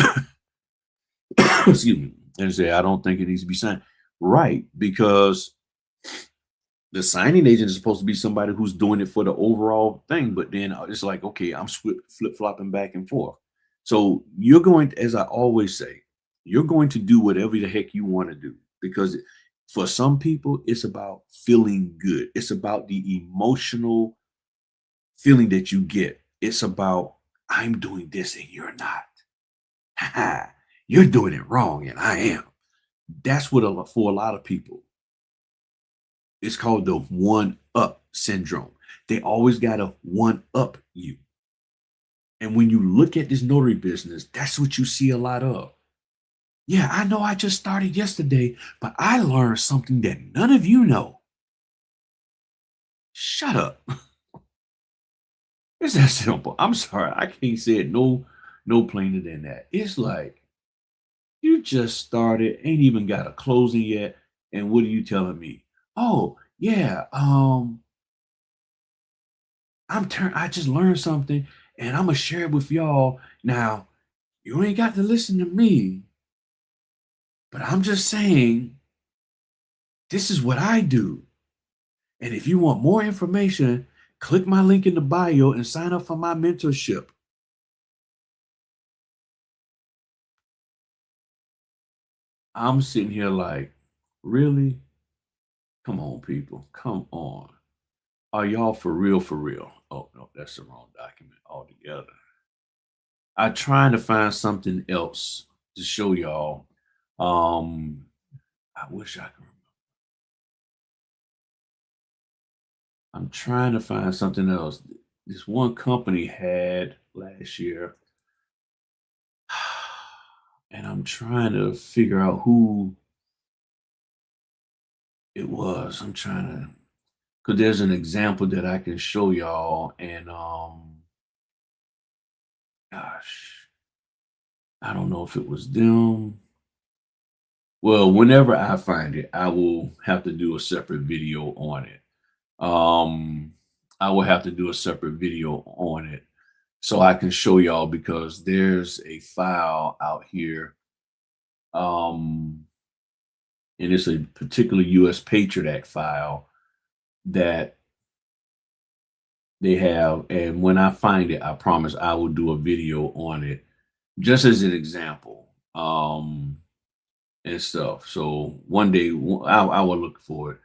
Speaker 1: Excuse me. And say, I don't think it needs to be signed. Right. Because the signing agent is supposed to be somebody who's doing it for the overall thing. But then it's like, okay, I'm flip flopping back and forth. So you're going to, as I always say, you're going to do whatever the heck you want to do, because for some people, it's about feeling good. It's about the emotional feeling that you get. It's about, I'm doing this and you're not. Ha ha. You're doing it wrong and I am. That's what for a lot of people, it's called the one up syndrome. They always got to one up you. And when you look at this notary business, that's what you see a lot of. Yeah, I know I just started yesterday, but I learned something that none of you know. Shut up. It's that simple. I'm sorry. I can't say it no plainer than that. It's like you just started, ain't even got a closing yet. And what are you telling me? Oh, yeah. I just learned something and I'm gonna share it with y'all. Now, you ain't got to listen to me, but I'm just saying this is what I do. And if you want more information, click my link in the bio and sign up for my mentorship. I'm sitting here like, really? Come on, people. Come on. Are y'all for real? For real? Oh, no, that's the wrong document altogether. I'm trying to find something else to show y'all. Um, I wish I could. I'm trying to find something else. This one company had last year, and I'm trying to figure out who it was. I'm trying to, because there's an example that I can show y'all, and gosh, I don't know if it was them. Well, whenever I find it, I will have to do a separate video on it. Um, I will have to do a separate video on it so I can show y'all, because there's a file out here. And it's a particular US Patriot Act file that they have. And when I find it, I promise I will do a video on it just as an example. um, and stuff. So one day I will look for it.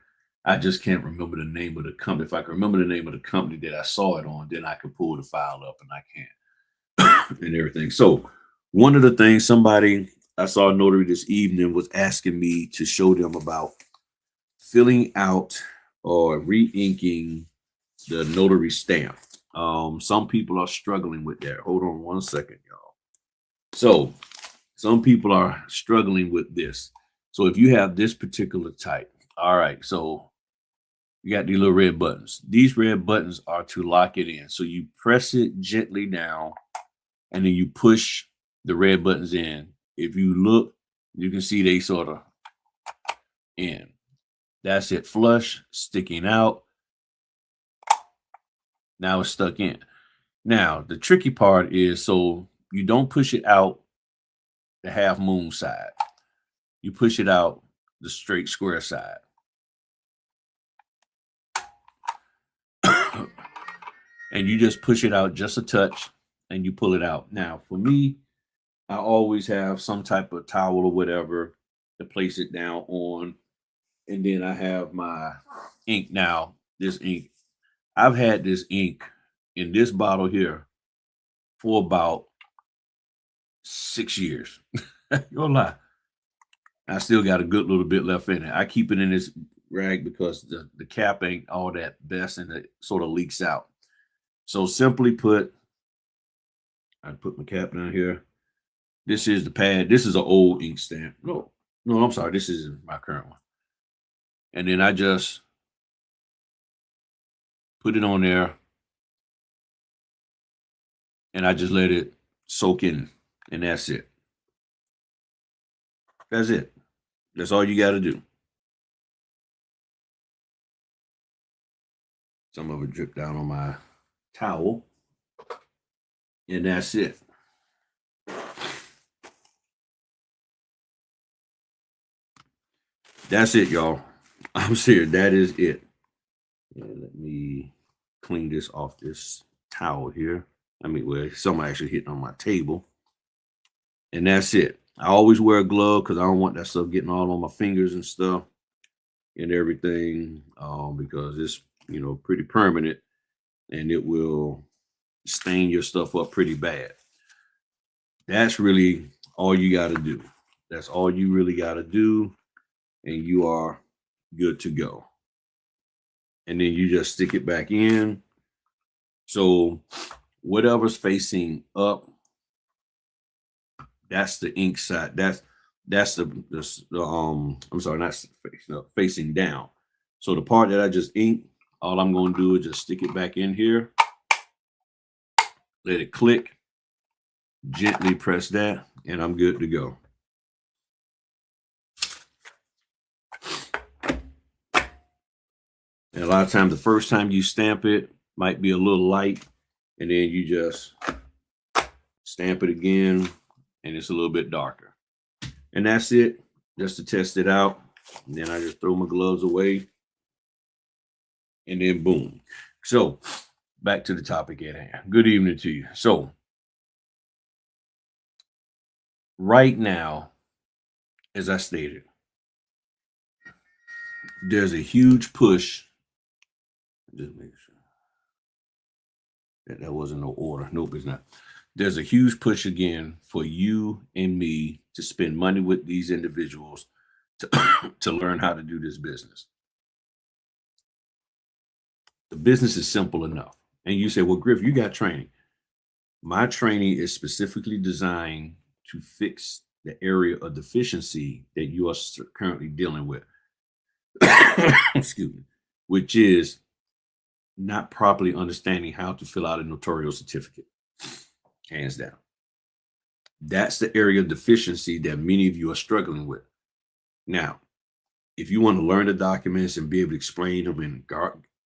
Speaker 1: I just can't remember the name of the company. If I can remember the name of the company that I saw it on, then I can pull the file up and I can and everything. So one of the things somebody I saw a notary this evening was asking me to show them about filling out or re-inking the notary stamp. Some people are struggling with that. Hold on one second, y'all. So some people are struggling with this. So if you have this particular type, all right, so you got these little red buttons. These red buttons are to lock it in. So you press it gently down and then you push the red buttons in. If you look, you can see they sort of in. That's it, flush, sticking out. Now it's stuck in. Now, the tricky part is so you don't push it out the half moon side. You push it out the straight square side. And you just push it out just a touch and you pull it out. Now, for me, I always have some type of towel or whatever to place it down on. And then I have my ink. Now, this ink, I've had this ink in this bottle here for about 6 years. You're lie. I still got a good little bit left in it. I keep it in this rag because the cap ain't all that best and it sort of leaks out. So simply put, I put my cap down here. This is the pad. This is an old ink stamp. No, I'm sorry. This is my current one. And then I just put it on there and I just let it soak in. And that's it. That's it. That's all you got to do. Some of it dripped down on my towel. And that's it. That's it, y'all. I'm serious. That is it. And let me clean this off this towel here. I mean, well, something actually hitting on my table. And that's it. I always wear a glove because I don't want that stuff getting all on my fingers and stuff and everything because it's, pretty permanent and it will stain your stuff up pretty bad. That's really all you got to do. That's all you really got to do. And you are good to go. And then you just stick it back in. So whatever's facing up, that's the ink side. That's the I'm sorry, not facing up, facing down. So the part that I just inked, all I'm going to do is just stick it back in here, let it click, gently press that, and I'm good to go. And a lot of times, the first time you stamp it might be a little light, and then you just stamp it again, and it's a little bit darker. And that's it, just to test it out. And then I just throw my gloves away, and then boom. So back to the topic at hand. Good evening to you. So right now, as I stated, there's a huge push. Just make sure that wasn't no order. Nope, it's not. There's a huge push again for you and me to spend money with these individuals to, to learn how to do this business. The business is simple enough. And you say, well, Griff, you got training. My training is specifically designed to fix the area of deficiency that you are currently dealing with. Excuse me, which is not properly understanding how to fill out a notarial certificate. Hands down. That's the area of deficiency that many of you are struggling with. Now, if you want to learn the documents and be able to explain them and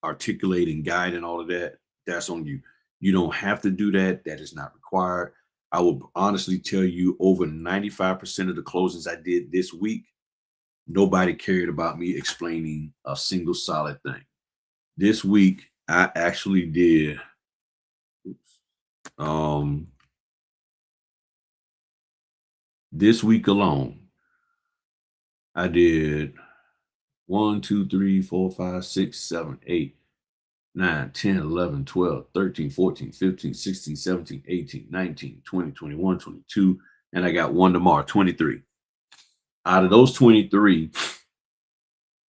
Speaker 1: articulate and guide and all of that, that's on you. You don't have to do that. That is not required. I will honestly tell you over 95% of the closings I did this week, nobody cared about me explaining a single solid thing. This week, I actually did This week alone, I did 1, 2, 3, 4, 5, 6, 7, 8, 9, 10, 11, 12, 13, 14, 15, 16, 17, 18, 19, 20, 21, 22, and I got one tomorrow, 23. Out of those 23,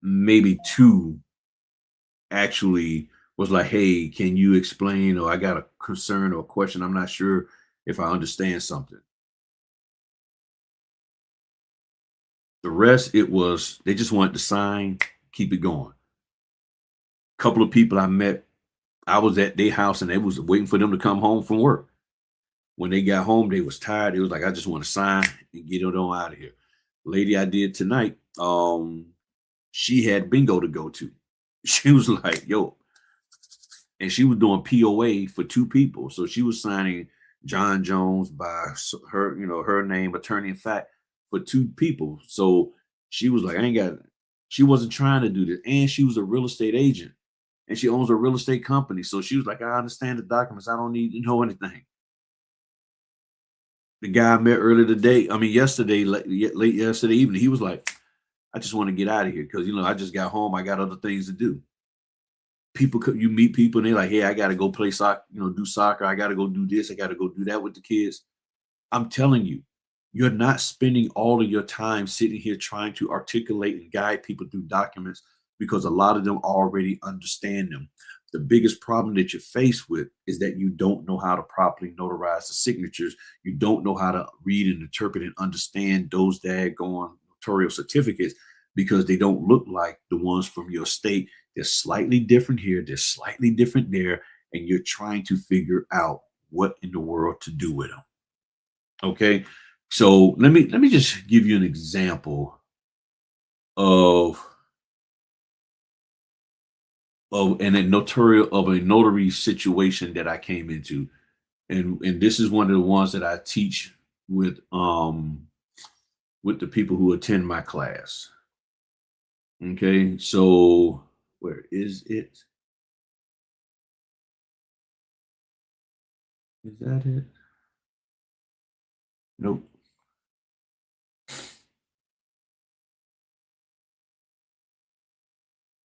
Speaker 1: maybe two actually was like, hey, can you explain? Or I got a concern or a question. I'm not sure if I understand something. The rest, it was they just wanted to sign, keep it going. Couple of people I met, I was at their house and they was waiting for them to come home from work. When they got home, they was tired. It was like, I just want to sign and get it on out of here. Lady I did tonight, she had bingo to go to. She was like, yo, and she was doing POA for two people. So she was signing John Jones by her, her name, attorney in fact, for two people. So she was like, I ain't got, she wasn't trying to do this. And she was a real estate agent and she owns a real estate company. So she was like, I understand the documents. I don't need to know anything. The guy I met earlier today, I mean, yesterday, late yesterday evening, he was like, I just want to get out of here because, I just got home. I got other things to do. People you meet people and they're like, hey, I gotta go play soccer, do soccer, I gotta go do this, I gotta go do that with the kids. I'm telling you, you're not spending all of your time sitting here trying to articulate and guide people through documents because a lot of them already understand them. The biggest problem that you're faced with is that you don't know how to properly notarize the signatures. You don't know how to read and interpret and understand those daggone notarial certificates because they don't look like the ones from your state. They're slightly different here, they're slightly different there, and you're trying to figure out what in the world to do with them. Okay. So let me just give you an example of a notary situation that I came into. And this is one of the ones that I teach with the people who attend my class. Okay, so where is it? Is that it? Nope.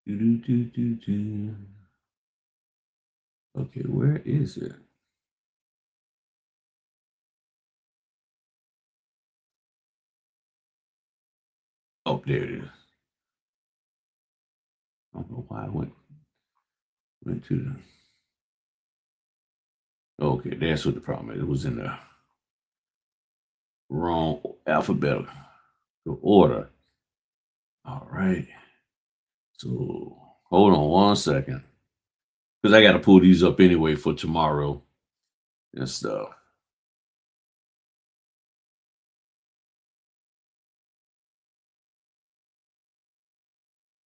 Speaker 1: Do. Okay, where is it? Oh, there it is. I don't know why I went to the. Okay, that's what the problem is. It was in the wrong alphabetical order. All right. So hold on one second. Because I got to pull these up anyway for tomorrow and stuff.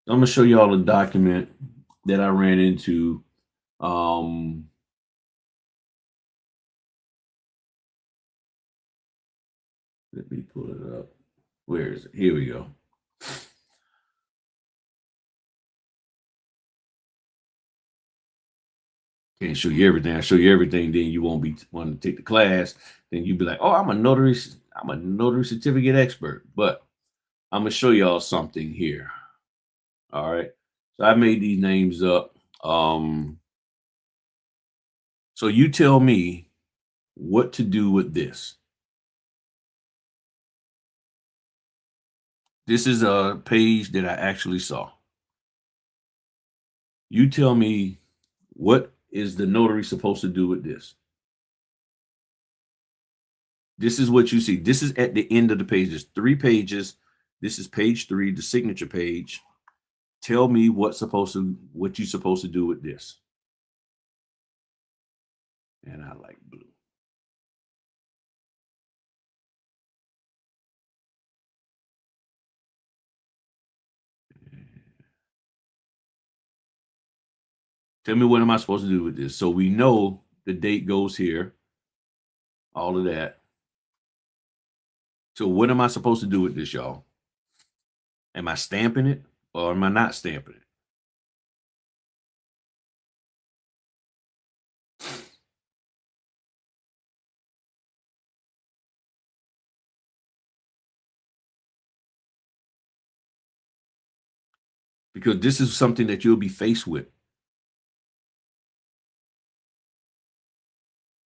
Speaker 1: I'm gonna show y'all a document that I ran into. Um, Let me pull it up. Where is it? Here we go. Can't show you everything. I show you everything, then you won't be wanting to take the class. Then you'll be like, "Oh, I'm a notary certificate expert." But I'm gonna show y'all something here. All right. So I made these names up. So you tell me what to do with this. This is a page that I actually saw. You tell me what is the notary supposed to do with this? This is what you see. This is at the end of the page. There's 3 pages. This is page 3, the signature page. Tell me what you're supposed to do with this. And I like blue. Tell me what am I supposed to do with this? So we know the date goes here, all of that. So what am I supposed to do with this, y'all? Am I stamping it or am I not stamping it? because this is something that you'll be faced with.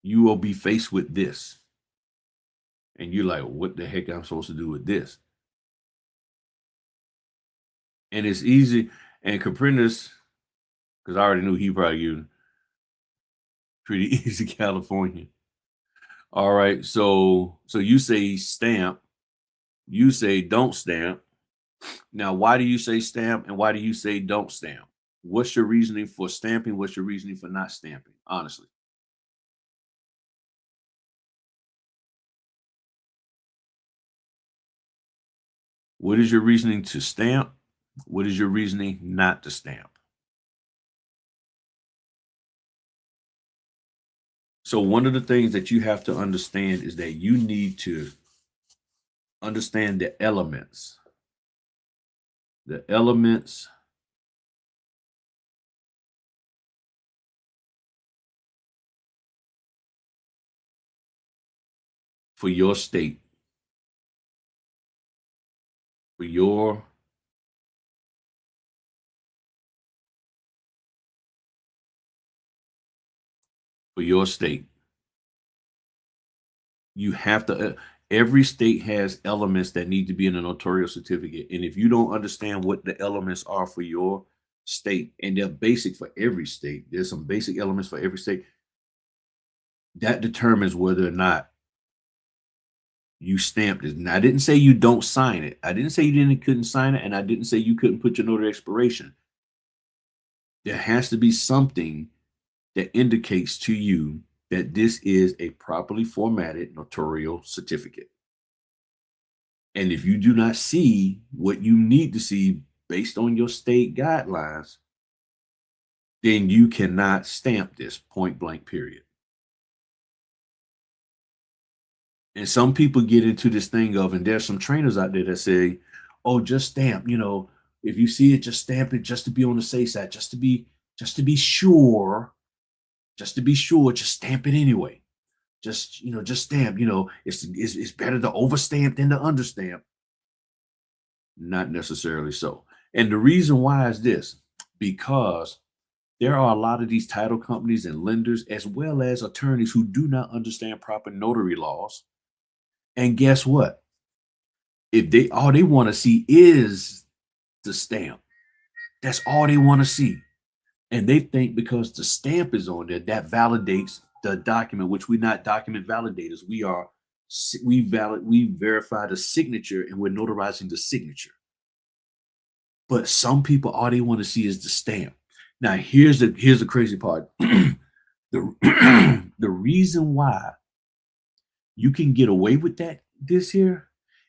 Speaker 1: You will be faced with this. And you're like, what the heck am I supposed to do with this? And it's easy. And Caprinas, because I already knew he probably used pretty easy California. All right. So you say stamp, you say don't stamp. Now, why do you say stamp and why do you say don't stamp? What's your reasoning for stamping? What's your reasoning for not stamping? Honestly. What is your reasoning to stamp? What is your reasoning not to stamp? So one of the things that you have to understand is that you need to understand the elements. The elements for your state, for your state. You have to every state has elements that need to be in a notarial certificate. And if you don't understand what the elements are for your state, and they're basic for every state, there's some basic elements for every state, that determines whether or not you stamped it. And I didn't say you don't sign it. I didn't say couldn't sign it, and I didn't say you couldn't put your notary expiration. There has to be something that indicates to you that this is a properly formatted notarial certificate. And if you do not see what you need to see based on your state guidelines, then you cannot stamp this, point blank, period. And some people get into this thing of, and there's some trainers out there that say, oh, just stamp, if you see it, just stamp it just to be on the safe side, just to be sure, just stamp it anyway. Just stamp, it's better to overstamp than to understamp. Not necessarily so. And the reason why is this, because there are a lot of these title companies and lenders, as well as attorneys, who do not understand proper notary laws. And guess what? If they all they want to see is the stamp, that's all they want to see. And they think because the stamp is on there, that validates the document, which we're not document validators. We verify the signature and we're notarizing the signature. But some people, all they want to see is the stamp. Now, here's the crazy part. the the reason why you can get away with this here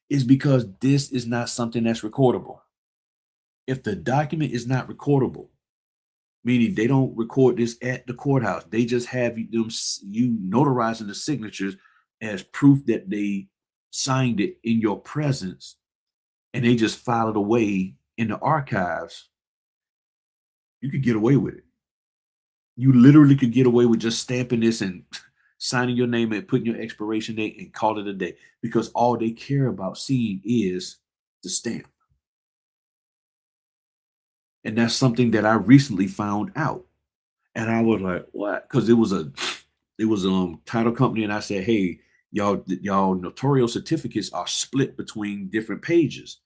Speaker 1: is because this is not something that's recordable. If the document is not recordable, meaning they don't record this at the courthouse, they just have you notarizing the signatures as proof that they signed it in your presence, and they just file it away in the archives, you could get away with it. You literally could get away with just stamping this and signing your name and putting your expiration date and call it a day, because all they care about seeing is the stamp. And that's something that I recently found out. And I was like, what? Because it was a title company, and I said, hey, y'all notarial certificates are split between different pages.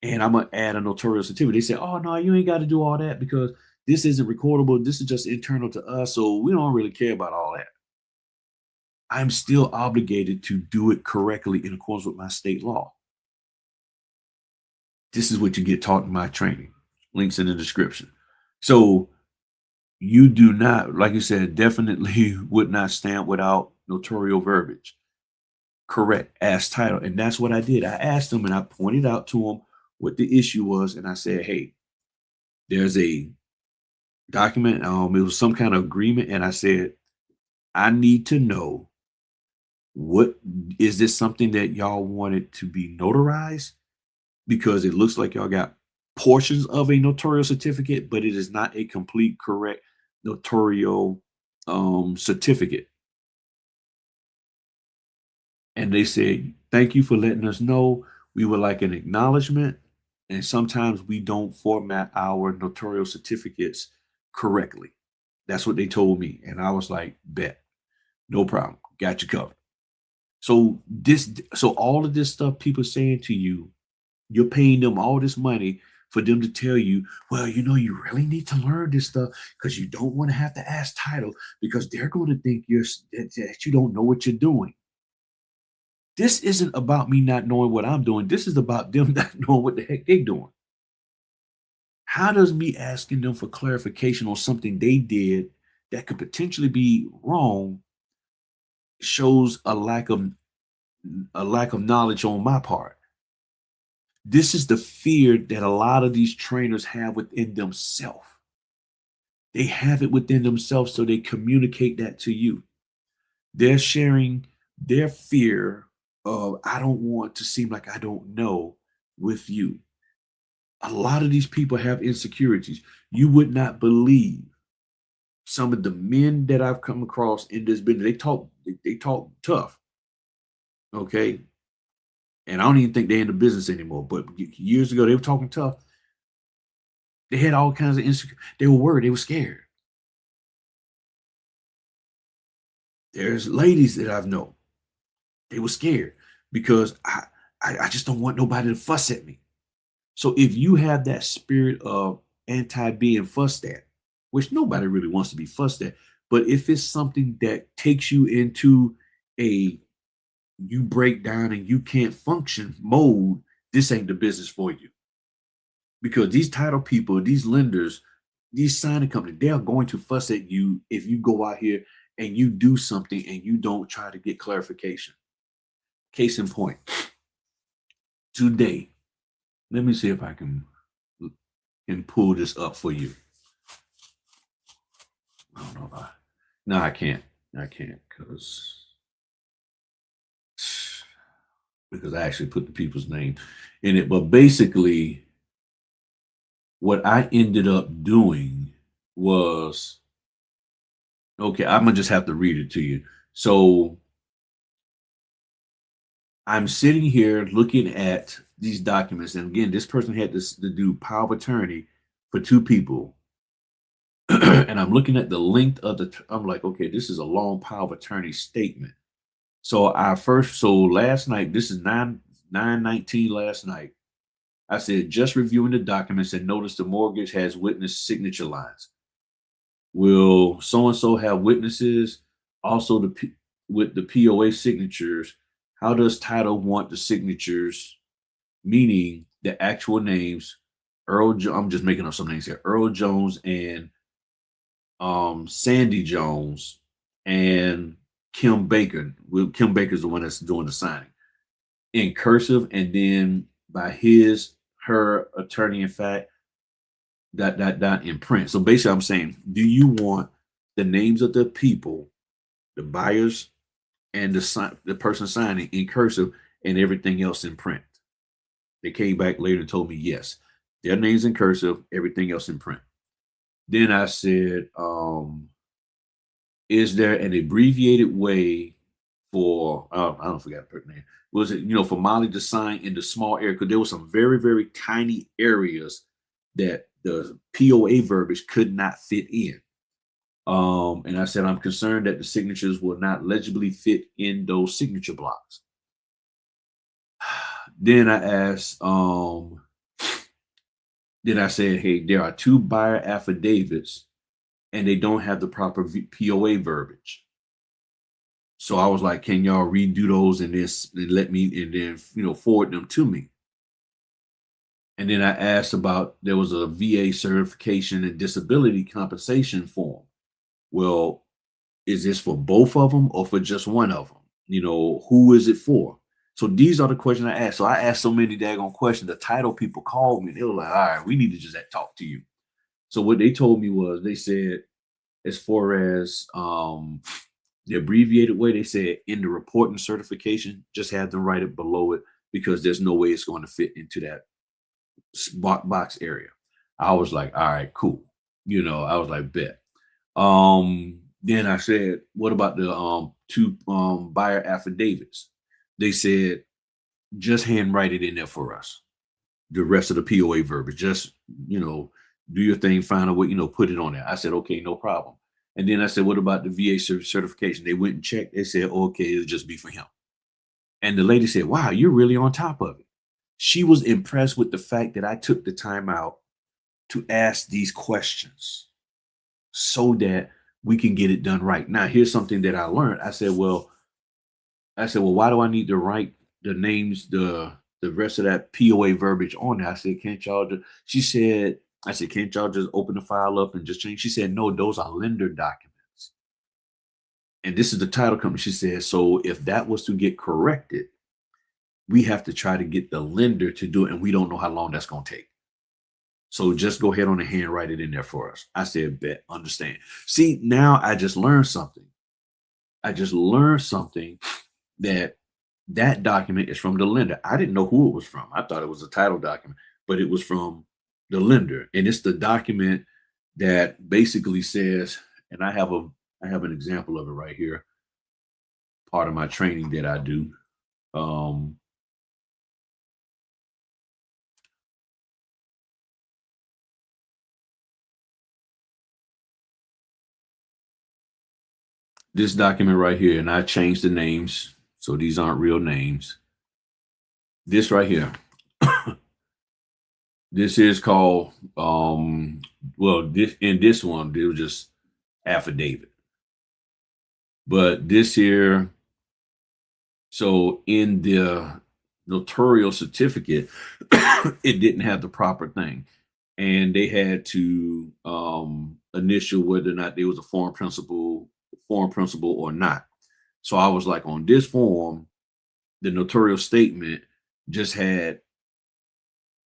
Speaker 1: And I'm gonna add a notarial certificate. They said, oh no, you ain't got to do all that because this isn't recordable. This is just internal to us. So we don't really care about all that. I'm still obligated to do it correctly in accordance with my state law. This is what you get taught in my training. Links in the description. So you do not, like you said, definitely would not stamp without notarial verbiage. Correct, as title. And that's what I did. I asked them and I pointed out to them what the issue was. And I said, hey, there's a document. It was some kind of agreement. And I said, I need to know, what is this something that y'all wanted to be notarized? Because it looks like y'all got portions of a notarial certificate, but it is not a complete, correct notarial certificate. And they said, thank you for letting us know. We would like an acknowledgement And sometimes we don't format our notarial certificates correctly. That's what they told me. And I was like, bet, no problem. Got you covered. So all of this stuff people saying to you, you're paying them all this money for them to tell you, well, you really need to learn this stuff because you don't want to have to ask title because they're going to think that you don't know what you're doing. This isn't about me not knowing what I'm doing. This is about them not knowing what the heck they're doing. How does me asking them for clarification on something they did that could potentially be wrong shows a lack of knowledge on my part? This is the fear that a lot of these trainers have within themselves. They have it within themselves, so they communicate that to you. They're sharing their fear of, I don't want to seem like I don't know, with you. A lot of these people have insecurities. You would not believe some of the men that I've come across in this business. They talk tough, okay? And I don't even think they're in the business anymore. But years ago, they were talking tough. They had all kinds of insecurity. They were worried. They were scared. There's ladies that I've known. They were scared because I just don't want nobody to fuss at me. So if you have that spirit of anti being fussed at, which nobody really wants to be fussed at, but if it's something that takes you into a you break down and you can't function mode, this ain't the business for you. Because these title people, these lenders, these signing companies, they are going to fuss at you if you go out here and you do something and you don't try to get clarification. Case in point, today, let me see if I can pull this up for you. I don't know if no, I can't. I can't because I actually put the people's name in it. But basically, what I ended up doing was, okay, I'm gonna just have to read it to you. So I'm sitting here looking at these documents, and again, this person had to do power of attorney for two people. And I'm looking at the length of I'm like, okay, this is a long power of attorney statement. So last night, this is 9/19 last night. I said, just reviewing the documents and notice the mortgage has witness signature lines. Will so and so have witnesses? Also, with the POA signatures, how does title want the signatures? Meaning the actual names. I'm just making up some names here. Earl Jones and Sandy Jones and Kim Baker. Kim Baker's the one that's doing the signing in cursive, and then by her attorney in fact, that in print. So basically, I'm saying, do you want the names of the people, the buyers, and the person signing in cursive, and everything else in print? They came back later and told me yes, their names in cursive, everything else in print. Then I said, is there an abbreviated way for I don't forget her name. Was it for Molly to sign in the small area? Because there were some very, very tiny areas that the POA verbiage could not fit in. And I said, I'm concerned that the signatures will not legibly fit in those signature blocks. Then I asked, then I said, hey, there are two buyer affidavits and they don't have the proper POA verbiage. So I was like, can y'all redo those and let me, and then, forward them to me. And then I asked about, there was a VA certification and disability compensation form. Well, is this for both of them or for just one of them? Who is it for? So these are the questions I asked. So I asked so many daggone questions. The title people called me. They were like, all right, we need to just talk to you. So what they told me was, they said, as far as the abbreviated way, they said in the reporting certification, just have them write it below it because there's no way it's going to fit into that box area. I was like, all right, cool. I was like, bet. Then I said, what about the two buyer affidavits? They said, just handwrite it in there for us. the rest of the POA verbiage. Just, do your thing, find a way, put it on there. I said, okay, no problem. And then I said, what about the VA certification? They went and checked. They said, okay, it'll just be for him. And the lady said, wow, you're really on top of it. She was impressed with the fact that I took the time out to ask these questions so that we can get it done right. Now, here's something that I learned. I said, well, why do I need to write the names, the rest of that POA verbiage on there? I said, can't y'all just, she said, I said, can't y'all just open the file up and just change? She said, no, those are lender documents. And this is the title company. She said, so if that was to get corrected, we have to try to get the lender to do it. And we don't know how long that's going to take. So just go ahead on the hand, write it in there for us. I said, bet, understand. See, now I just learned something. That document is from the lender. I didn't know who it was from. I thought it was a title document, but it was from the lender. And it's the document that basically says, and I have an example of it right here, part of my training that I do. This document right here, and I changed the names, so these aren't real names. This right here. This is called this one, it was just affidavit. But this here, so in the notarial certificate, it didn't have the proper thing. And they had to initial whether or not there was a foreign principal or not. So I was like, on this form, the notarial statement just had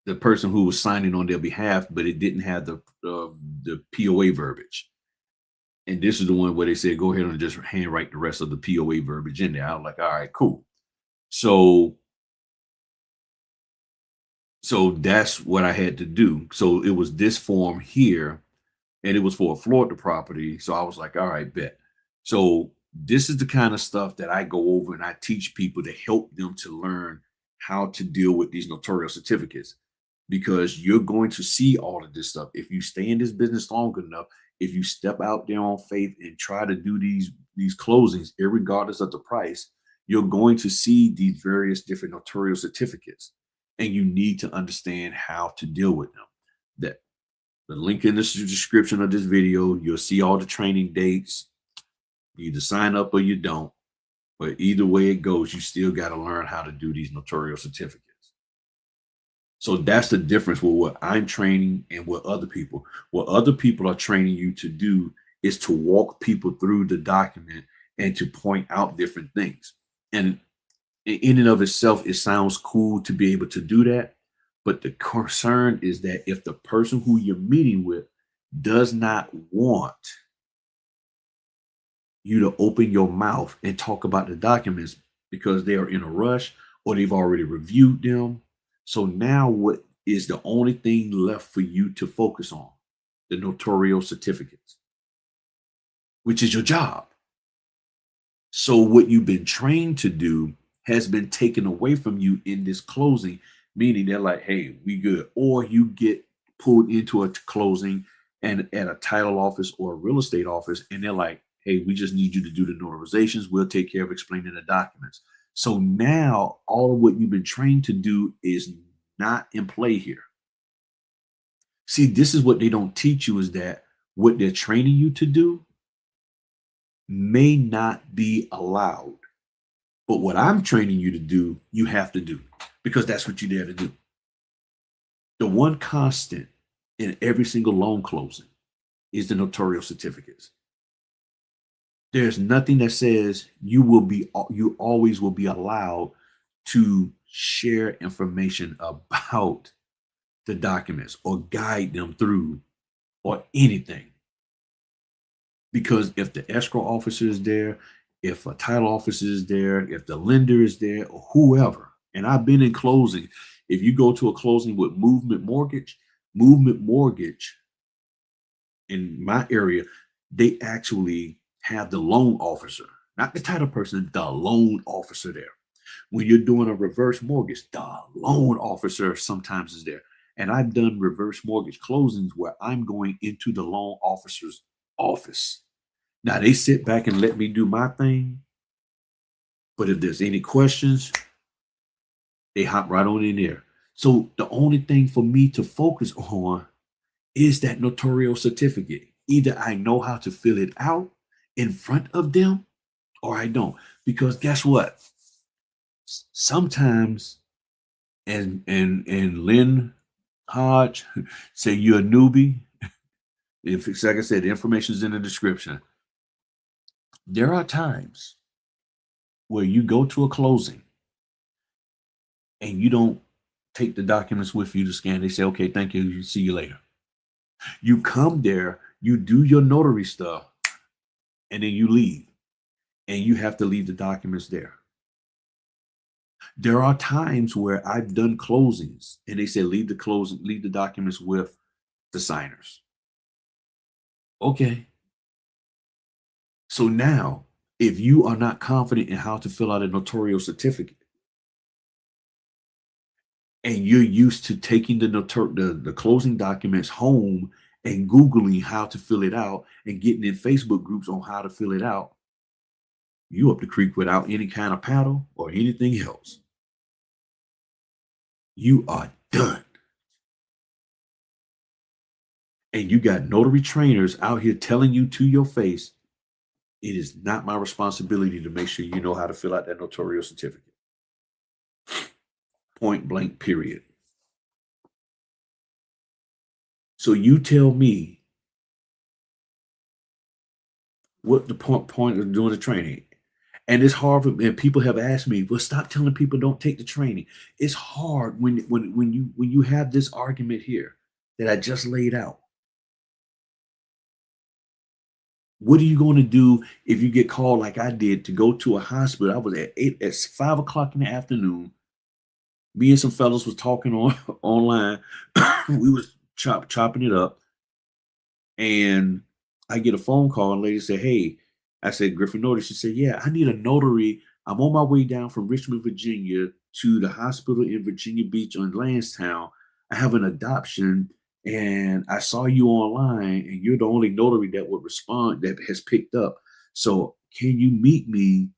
Speaker 1: the person who was signing on their behalf, but it didn't have the POA verbiage. And this is the one where they said, go ahead and just handwrite the rest of the POA verbiage in there. I was like, all right, cool. So that's what I had to do. So it was this form here, and it was for a Florida property. So I was like, all right, bet. So this is the kind of stuff that I go over and I teach people to help them to learn how to deal with these notarial certificates, because you're going to see all of this stuff. If you stay in this business long enough, if you step out there on faith and try to do these closings, irregardless of the price, you're going to see these various different notarial certificates, and you need to understand how to deal with them. That the link in the description of this video, you'll see all the training dates. You either sign up or you don't, but either way it goes, you still got to learn how to do these notarial certificates. So that's the difference with what I'm training and what other people are training you to do is to walk people through the document and to point out different things. And in and of itself, it sounds cool to be able to do that. But the concern is that if the person who you're meeting with does not want you to open your mouth and talk about the documents because they are in a rush or they've already reviewed them. So now what is the only thing left for you to focus on? The notarial certificates, which is your job. So what you've been trained to do has been taken away from you in this closing, meaning they're like, hey, we good. Or you get pulled into a closing and at a title office or a real estate office, and they're like, hey, we just need you to do the notarizations. We'll take care of explaining the documents. So now all of what you've been trained to do is not in play here. See, this is what they don't teach you, is that what they're training you to do may not be allowed. But what I'm training you to do, you have to do, because that's what you're there to do. The one constant in every single loan closing is the notarial certificates. There's nothing that says you always will be allowed to share information about the documents or guide them through or anything. Because if the escrow officer is there, if a title officer is there, if the lender is there, or whoever, and I've been in closing, if you go to a closing with Movement Mortgage in my area, they actually have the loan officer, not the title person, the loan officer there. When you're doing a reverse mortgage, the loan officer sometimes is there. And I've done reverse mortgage closings where I'm going into the loan officer's office. Now they sit back and let me do my thing, but if there's any questions, they hop right on in there. So the only thing for me to focus on is that notarial certificate. Either I know how to fill it out in front of them or I don't. Because guess what? Sometimes, and Lynn Hodge say you're a newbie. If it's like I said, the information is in the description. There are times where you go to a closing and you don't take the documents with you to scan. They say, okay, thank you. See you later. You come there, you do your notary stuff, and then you leave. And you have to leave the documents there. There are times where I've done closings and they say leave the documents with the signers. Okay. So now, if you are not confident in how to fill out a notarial certificate, and you're used to taking the closing documents home and Googling how to fill it out and getting in Facebook groups on how to fill it out, you up the creek without any kind of paddle or anything else. You are done. And you got notary trainers out here telling you to your face, it is not my responsibility to make sure you know how to fill out that notarial certificate. Point blank, period. So you tell me what the point of doing the training. And it's hard and people have asked me, well, stop telling people don't take the training. It's hard when you have this argument here that I just laid out. What are you going to do if you get called like I did to go to a hospital? I was at 5 o'clock in the afternoon. Me and some fellows was talking on online. We was chopping it up, and I get a phone call, and lady said, "Hey," I said, "Griffin Notary." She said, "Yeah, I need a notary. I'm on my way down from Richmond, Virginia, to the hospital in Virginia Beach on Lansdowne. I have an adoption, and I saw you online, and you're the only notary that would respond that has picked up. So, can you meet me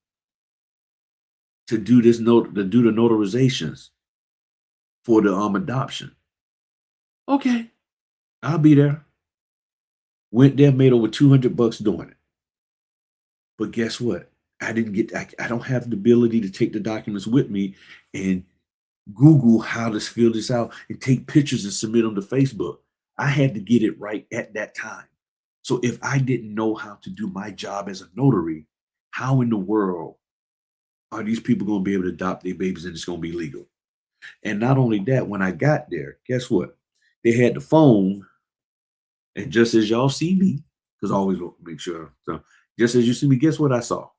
Speaker 1: to do this note to do the notarizations for the adoption?" Okay, I'll be there. Went there, made over $200 doing it. But guess what? I don't have the ability to take the documents with me and Google how to fill this out and take pictures and submit them to Facebook. I had to get it right at that time. So if I didn't know how to do my job as a notary, how in the world are these people going to be able to adopt their babies and it's going to be legal? And not only that, when I got there, guess what? They had the phone, and just as y'all see me, because I always make sure. So just as you see me, guess what I saw?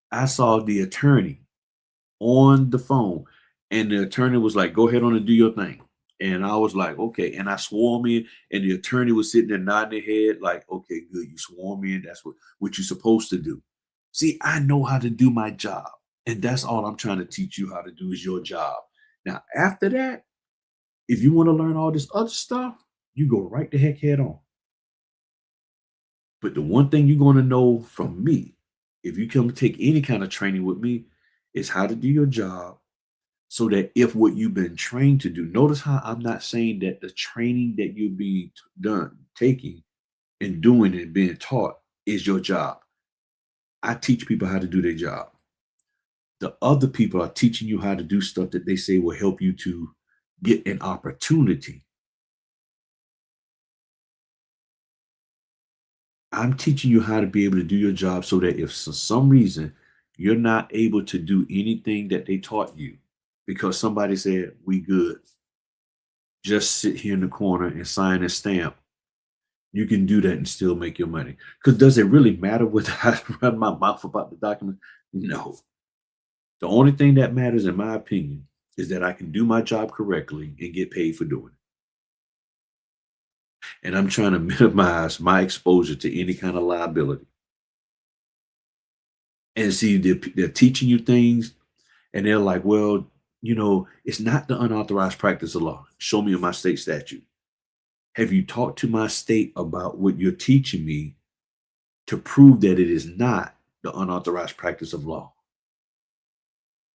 Speaker 1: I saw the attorney on the phone, and the attorney was like, "Go ahead on and do your thing." And I was like, "Okay." And I swore me in, and the attorney was sitting there nodding their head, like, "Okay, good. You swore me in. That's what you're supposed to do." See, I know how to do my job, and that's all I'm trying to teach you how to do is your job. Now, after that, if you want to learn all this other stuff, you go right the heck head on. But the one thing you're going to know from me, if you come take any kind of training with me, is how to do your job so that if what you've been trained to do, notice how I'm not saying that the training that you're being done, taking and doing and being taught is your job. I teach people how to do their job. The other people are teaching you how to do stuff that they say will help you to get an opportunity. I'm teaching you how to be able to do your job so that if for some reason you're not able to do anything that they taught you because somebody said, we good, just sit here in the corner and sign and stamp. You can do that and still make your money. Because does it really matter whether I run my mouth about the document? No. The only thing that matters, in my opinion, is that I can do my job correctly and get paid for doing it. And I'm trying to minimize my exposure to any kind of liability. And see, they're teaching you things. And they're like, well, it's not the unauthorized practice of law. Show me in my state statute. Have you talked to my state about what you're teaching me to prove that it is not the unauthorized practice of law?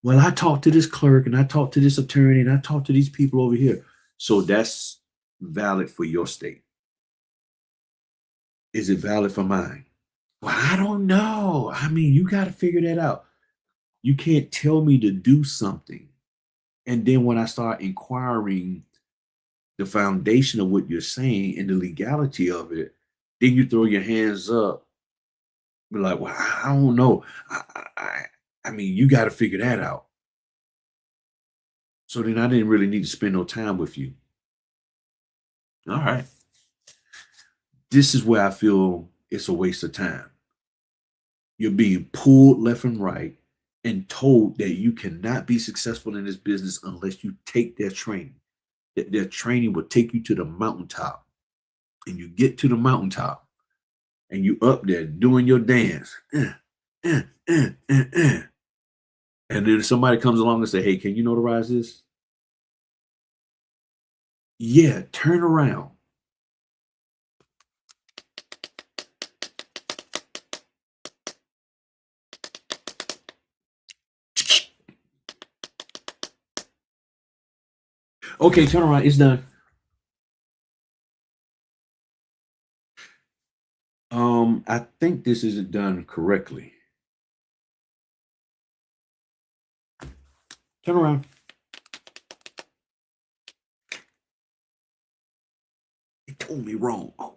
Speaker 1: Well, I talked to this clerk and I talked to this attorney and I talked to these people over here. So that's valid for your state. Is it valid for mine? Well, I don't know. I mean, you got to figure that out. You can't tell me to do something. And then when I start inquiring the foundation of what you're saying and the legality of it, then you throw your hands up. Be like, well, I don't know. I mean, you got to figure that out. So then I didn't really need to spend no time with you. All right. This is where I feel it's a waste of time. You're being pulled left and right and told that you cannot be successful in this business unless you take their training. That their training will take you to the mountaintop. And you get to the mountaintop and you up there doing your dance. And then somebody comes along and say, hey, can you notarize this? Yeah, turn around. Okay, turn around. It's done. I think this isn't done correctly. Turn around. He told me wrong. Oh.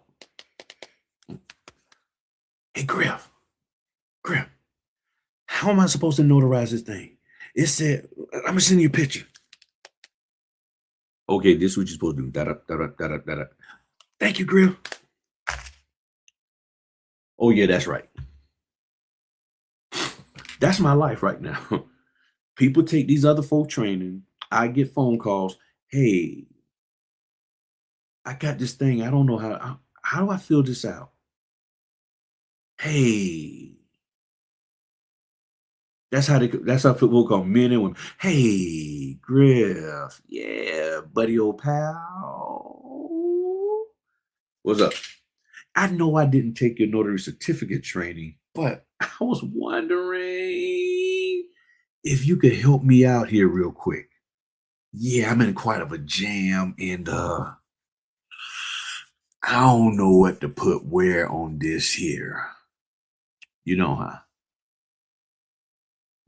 Speaker 1: Hey, Griff. How am I supposed to notarize this thing? It said, I'm gonna send you a picture. Okay, this is what you're supposed to do. Da-da. Thank you, Griff. Oh, yeah, that's right. That's my life right now. People take these other folk training. I get phone calls. Hey, I got this thing. I don't know how do I fill this out? Hey, that's how people call men and women. Hey, Griff. Yeah, buddy old pal. What's up? I know I didn't take your notary certificate training, but I was wondering if you could help me out here real quick. Yeah, I'm in quite of a jam and I don't know what to put where on this here. You know, huh?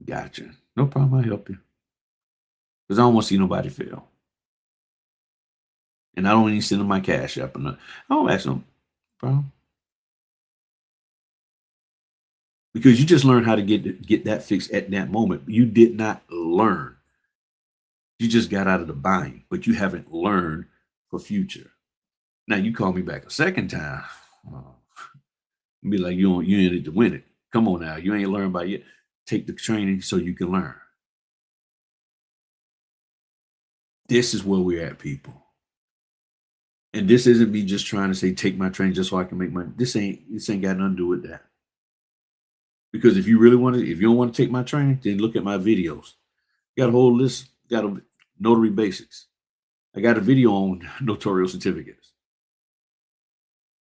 Speaker 1: Gotcha. No problem. I'll help you. Because I don't want to see nobody fail. And I don't even send them my cash app. I don't ask them, problem. Because you just learned how to get that fixed at that moment. You did not learn. You just got out of the bind, but you haven't learned for future. Now you call me back a second time. Be like, you ain't need to win it. Come on now. You ain't learned by yet. Take the training so you can learn. This is where we're at, people. And this isn't me just trying to say take my training just so I can make money. This ain't got nothing to do with that. Because if you don't want to take my training, then look at my videos. Got a whole list, got a notary basics. I got a video on notarial certificates.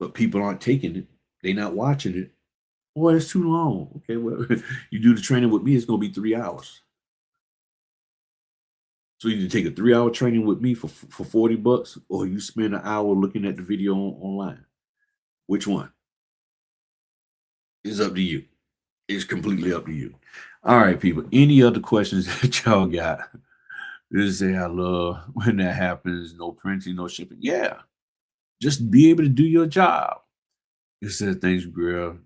Speaker 1: But people aren't taking it. They're not watching it. Boy, it's too long. Okay, well, you do the training with me, it's gonna be 3 hours. So you either take a 3-hour training with me for $40, or you spend an hour looking at the video online. Which one? It's up to you. It's completely up to you. All right, people. Any other questions that y'all got? Just say I love when that happens. No printing, no shipping. Yeah. Just be able to do your job. It says things, girl.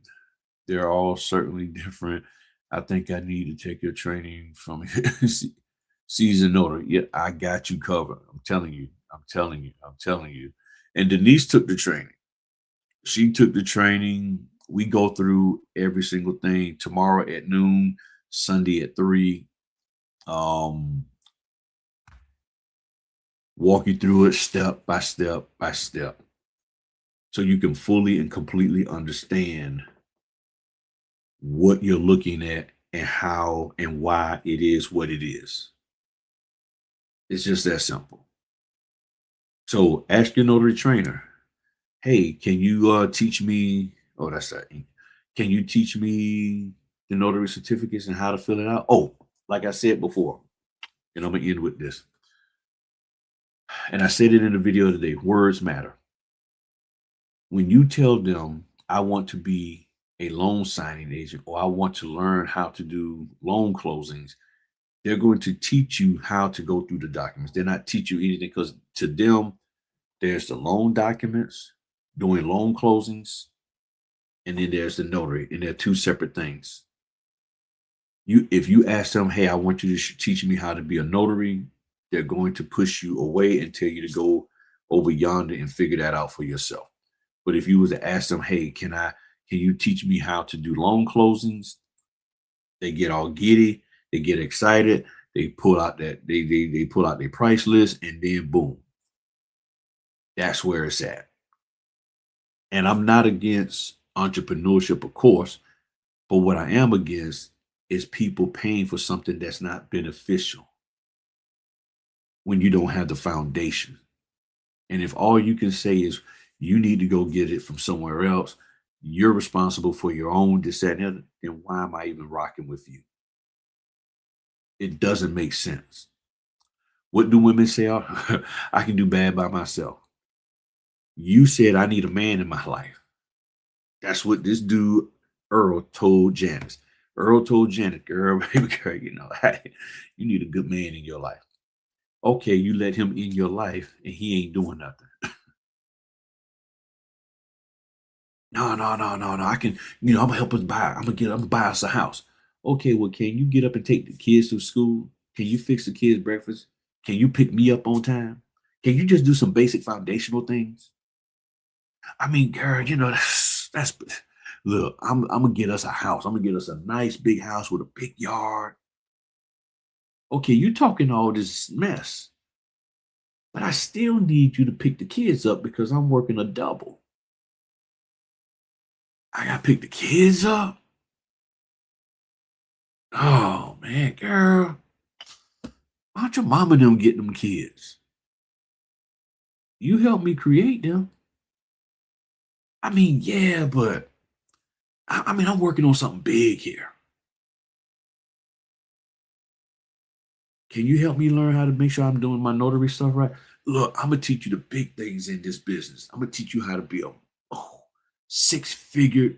Speaker 1: They're all certainly different. I think I need to take your training from seasoned notary. Yeah, I got you covered. I'm telling you. And Denise took the training. She took the training. We go through every single thing tomorrow at noon, Sunday at 3. Walk you through it step by step by step, so you can fully and completely understand what you're looking at and how and why it is what it is. It's just that simple. So ask your notary trainer, hey, can you teach me? Oh, that's that. Can you teach me the notary certificates and how to fill it out? Oh, like I said before, and I'm gonna end with this. And I said it in the video today, words matter. When you tell them, I want to be a loan signing agent or I want to learn how to do loan closings, they're going to teach you how to go through the documents. They're not teach you anything because to them, there's the loan documents, doing loan closings, and then there's the notary, and they're two separate things. If you ask them, hey, I want you to teach me how to be a notary, they're going to push you away and tell you to go over yonder and figure that out for yourself. But if you was to ask them, hey, can you teach me how to do loan closings? They get all giddy, they get excited, they pull out that they pull out their price list, and then boom, that's where it's at. And I'm not against entrepreneurship, of course, but what I am against is people paying for something that's not beneficial when you don't have the foundation. And if all you can say is you need to go get it from somewhere else, you're responsible for your own this, that, and the other, then why am I even rocking with you? It doesn't make sense. What do women say? Oh, I can do bad by myself. You said I need a man in my life. That's what this dude Earl told Janice. Earl told Janet, girl, baby girl, you need a good man in your life. Okay, you let him in your life and he ain't doing nothing. No, no, no, no, no. I can, I'm gonna help us buy. I'm gonna buy us a house. Okay, well, can you get up and take the kids to school? Can you fix the kids' breakfast? Can you pick me up on time? Can you just do some basic foundational things? I mean, girl, that's look, I'm gonna get us a house. I'm gonna get us a nice big house with a big yard. Okay, you talking all this mess, but I still need you to pick the kids up because I'm working a double. I gotta pick the kids up. Oh man, girl, why don't your mama and them get them kids? You help me create them. I mean, yeah, but I mean, I'm working on something big here. Can you help me learn how to make sure I'm doing my notary stuff right? Look, I'm gonna teach you the big things in this business. I'm gonna teach you how to be a oh, six-figure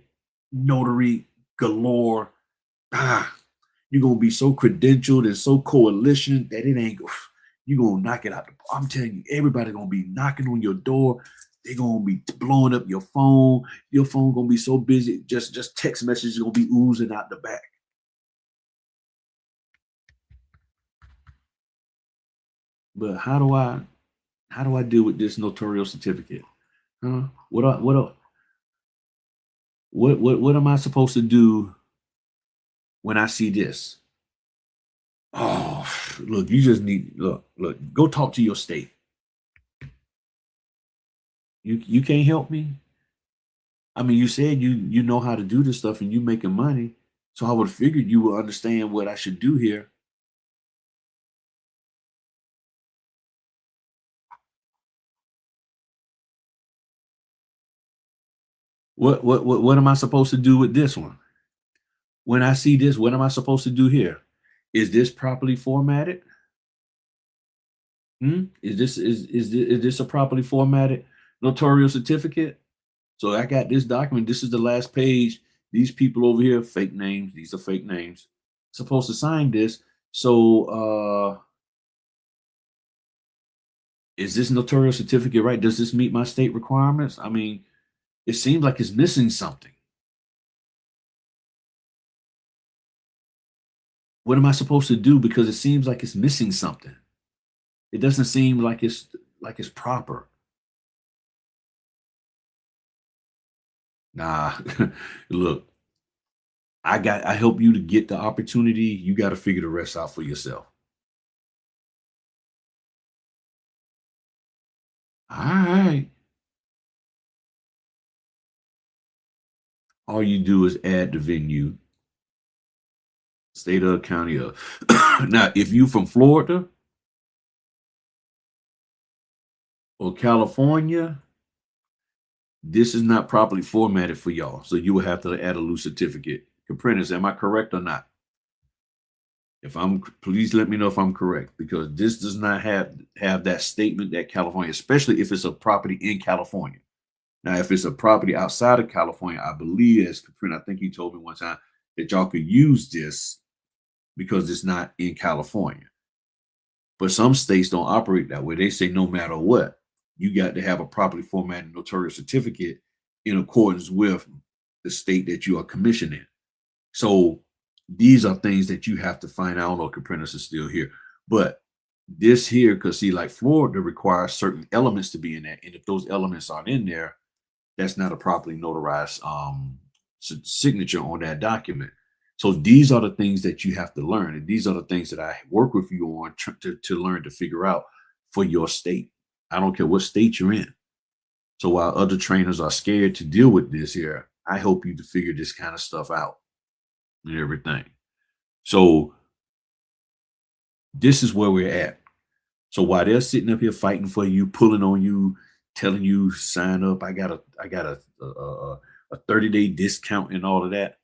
Speaker 1: notary galore. Ah, you're gonna be so credentialed and so coalition that it ain't you're gonna knock it out. I'm telling you, everybody gonna be knocking on your door. They're gonna be blowing up your phone. Your phone gonna be so busy, just text messages gonna be oozing out the back. But how do I deal with this notarial certificate? Huh? What am I supposed to do when I see this? Oh, look, you just need look, go talk to your state. You can't help me? I mean, you said you know how to do this stuff and you making money. So I would figure you would understand what I should do here. What am I supposed to do with this one? When I see this, what am I supposed to do here? Is this properly formatted? Is this a properly formatted notarial certificate? So I got this document. This is the last page. These people over here, fake names. These are fake names. Supposed to sign this. So is this notarial certificate right? Does this meet my state requirements? I mean, it seems like it's missing something. What am I supposed to do? Because it seems like it's missing something. It doesn't seem like it's proper. Nah, look, I help you to get the opportunity. You got to figure the rest out for yourself. All right. All you do is add the venue, State of, county of. Now, if you from Florida or California, this is not properly formatted for y'all. So you will have to add a loose certificate. Apprentice, am I correct or not? If I'm, please let me know if I'm correct, because this does not have that statement that California, especially if it's a property in California. Now, if it's a property outside of California, I believe, as Caprina, I think he told me one time that y'all could use this because it's not in California. But some states don't operate that way. They say no matter what, you got to have a properly formatted notarial certificate in accordance with the state that you are commissioned in. So these are things that you have to find out. I don't know if Caprina is still here, but this here, because see, like Florida requires certain elements to be in that. And if those elements aren't in there, that's not a properly notarized signature on that document. So these are the things that you have to learn. And these are the things that I work with you on to learn to figure out for your state. I don't care what state you're in. So while other trainers are scared to deal with this here, I help you to figure this kind of stuff out and everything. So this is where we're at. So while they're sitting up here fighting for you, pulling on you, telling you sign up, I got a 30-day discount and all of that.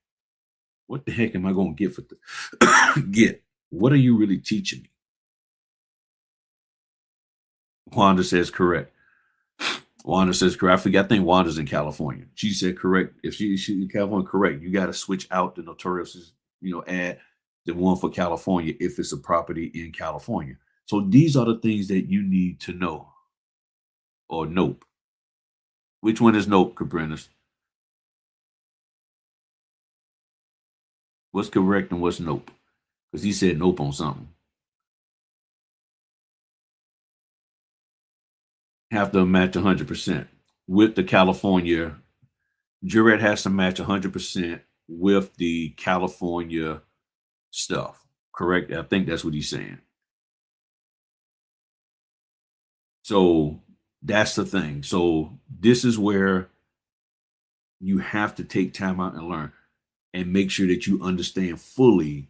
Speaker 1: What the heck am I going to get for the get? What are you really teaching me? Wanda says correct. Wanda says correct. I forget. I think Wanda's in California. She said correct. If she's in California, correct. You got to switch out the notorious, add the one for California if it's a property in California. So these are the things that you need to know. Or nope. Which one is nope, Cabrinas? What's correct and what's nope? Because he said nope on something. Have to match 100% with the California. Juret has to match 100% with the California stuff. Correct? I think that's what he's saying. So that's the thing. So this is where you have to take time out and learn and make sure that you understand fully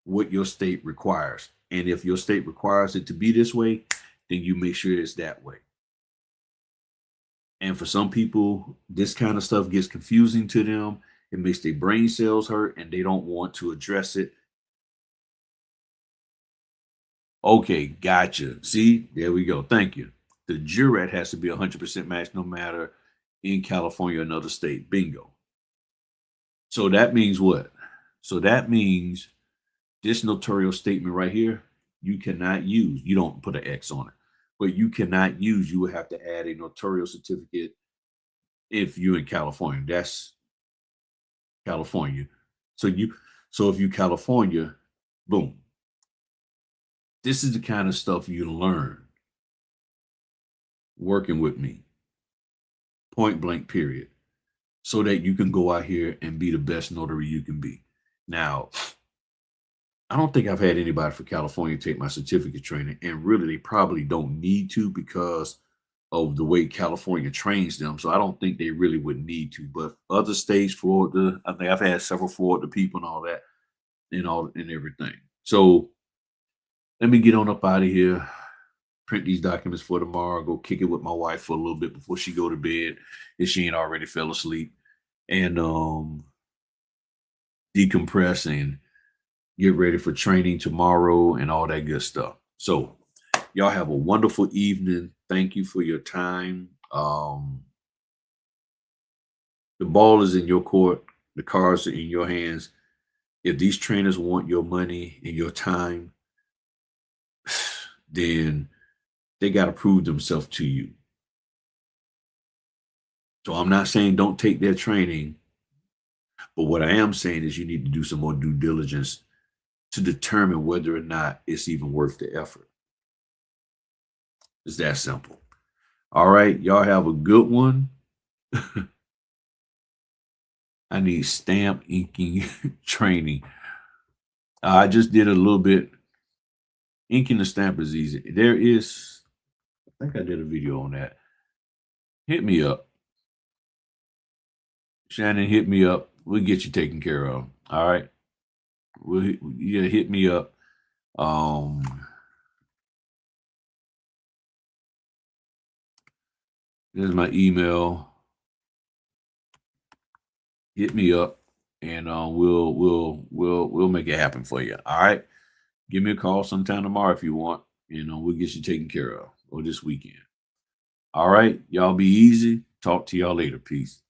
Speaker 1: what your state requires. And if your state requires it to be this way, then you make sure it's that way. And for some people, this kind of stuff gets confusing to them. It makes their brain cells hurt and they don't want to address it. Okay, gotcha. See, there we go. Thank you. The jurat has to be 100% matched no matter in California or another state. Bingo. So that means what? So that means this notarial statement right here, you cannot use. You don't put an X on it, but you cannot use. You would have to add a notarial certificate if you're in California. That's California. So if you California, boom. This is the kind of stuff you learn working with me. Point blank, period. So that you can go out here and be the best notary you can be. Now, I don't think I've had anybody for California take my certificate training, and really they probably don't need to because of the way California trains them. So I don't think they really would need to. But other states, Florida, I think I've had several Florida people and all that and everything. So let me get on up out of here, print these documents for tomorrow, go kick it with my wife for a little bit before she go to bed if she ain't already fell asleep, and decompress and get ready for training tomorrow and all that good stuff. So y'all have a wonderful evening. Thank you for your time. The ball is in your court. The cards are in your hands. If these trainers want your money and your time, then they got to prove themselves to you. So I'm not saying don't take their training, but what I am saying is you need to do some more due diligence to determine whether or not it's even worth the effort. It's that simple. All right, y'all have a good one. I need stamp inking training. I just did a little bit. Inking the stamp is easy. I think I did a video on that. Hit me up. Shannon, hit me up. We'll get you taken care of. All right. Yeah, hit me up. There's my email. Hit me up, and we'll make it happen for you. All right. Give me a call sometime tomorrow if you want. We'll get you taken care of or this weekend. All right. Y'all be easy. Talk to y'all later. Peace.